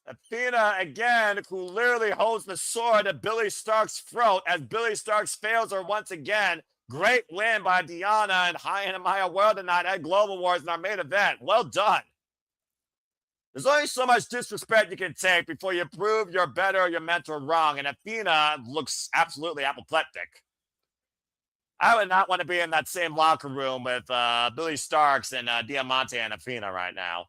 Athena, again, who literally holds the sword at Billie Stark's throat as Billie Stark's fails her once again. Great win by Deonna and Hyan and Maya World tonight at Global Wars in our main event. Well done. There's only so much disrespect you can take before you prove you're better or you're meant or wrong, and Athena looks absolutely apoplectic. I would not want to be in that same locker room with Billie Starks and Diamanté and Athena right now.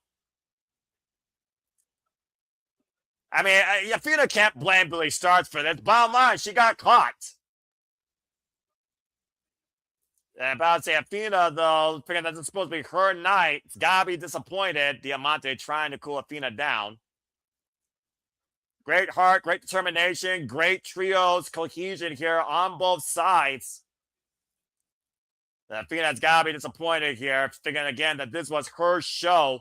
I mean, Athena can't blame Billie Starks for this. Bottom line, she got caught. And about to say Athena, though, figuring that's supposed to be her night, it's gotta be disappointed. Diamanté trying to cool Athena down. Great heart, great determination, great trios, cohesion here on both sides. Athena's gotta be disappointed here, figuring again that this was her show,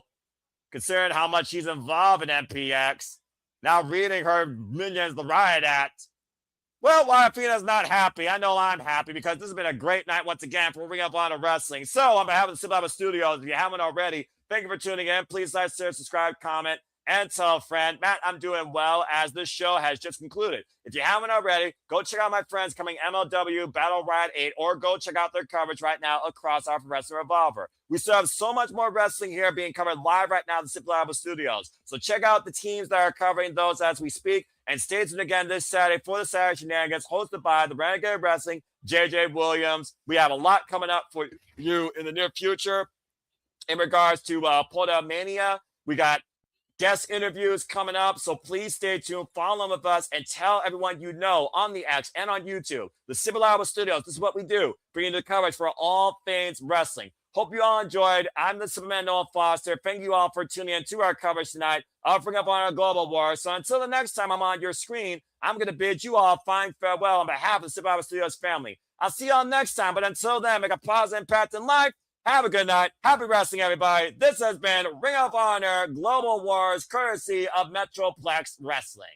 considering how much she's involved in MPX. Now reading her minions, the Riot Act. Well, why Athena's not happy, I know I'm happy because this has been a great night once again for Ring of Honor Wrestling. So, on behalf of the Simple Studios, if you haven't already, thank you for tuning in. Please like, share, subscribe, comment, and tell a friend. Matt, I'm doing well as this show has just concluded. If you haven't already, go check out my friends coming MLW Battle Riot 8, or go check out their coverage right now across our Wrestling Revolver. We still have so much more wrestling here being covered live right now at the Simple Studios. So check out the teams that are covering those as we speak. And stay tuned again this Saturday for the Saturday Shenanigans, hosted by the Renegade Wrestling, JJ Williams. We have a lot coming up for you in the near future in regards to Porta Mania. We got guest interviews coming up, so please stay tuned, follow with us, and tell everyone you know on the X and on YouTube. The Simple Studios, this is what we do, bringing you the coverage for all things wrestling. Hope you all enjoyed. I'm the Superman Noah Foster. Thank you all for tuning in to our coverage tonight. I'll bring up on our Global War. So until the next time I'm on your screen, I'm going to bid you all a fine farewell on behalf of the Super Studios family. I'll see y'all next time, but until then, make a positive impact in life. Have a good night. Happy wrestling, everybody. This has been Ring of Honor Global Wars, courtesy of Metroplex Wrestling.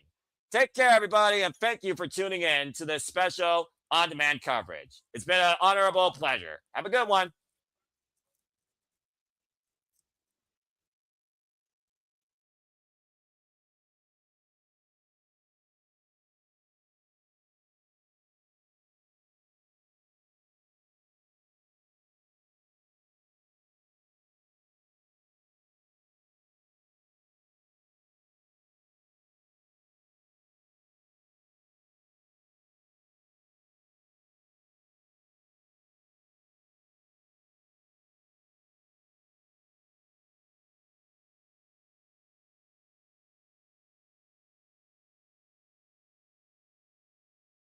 Take care, everybody, and thank you for tuning in to this special on-demand coverage. It's been an honorable pleasure. Have a good one.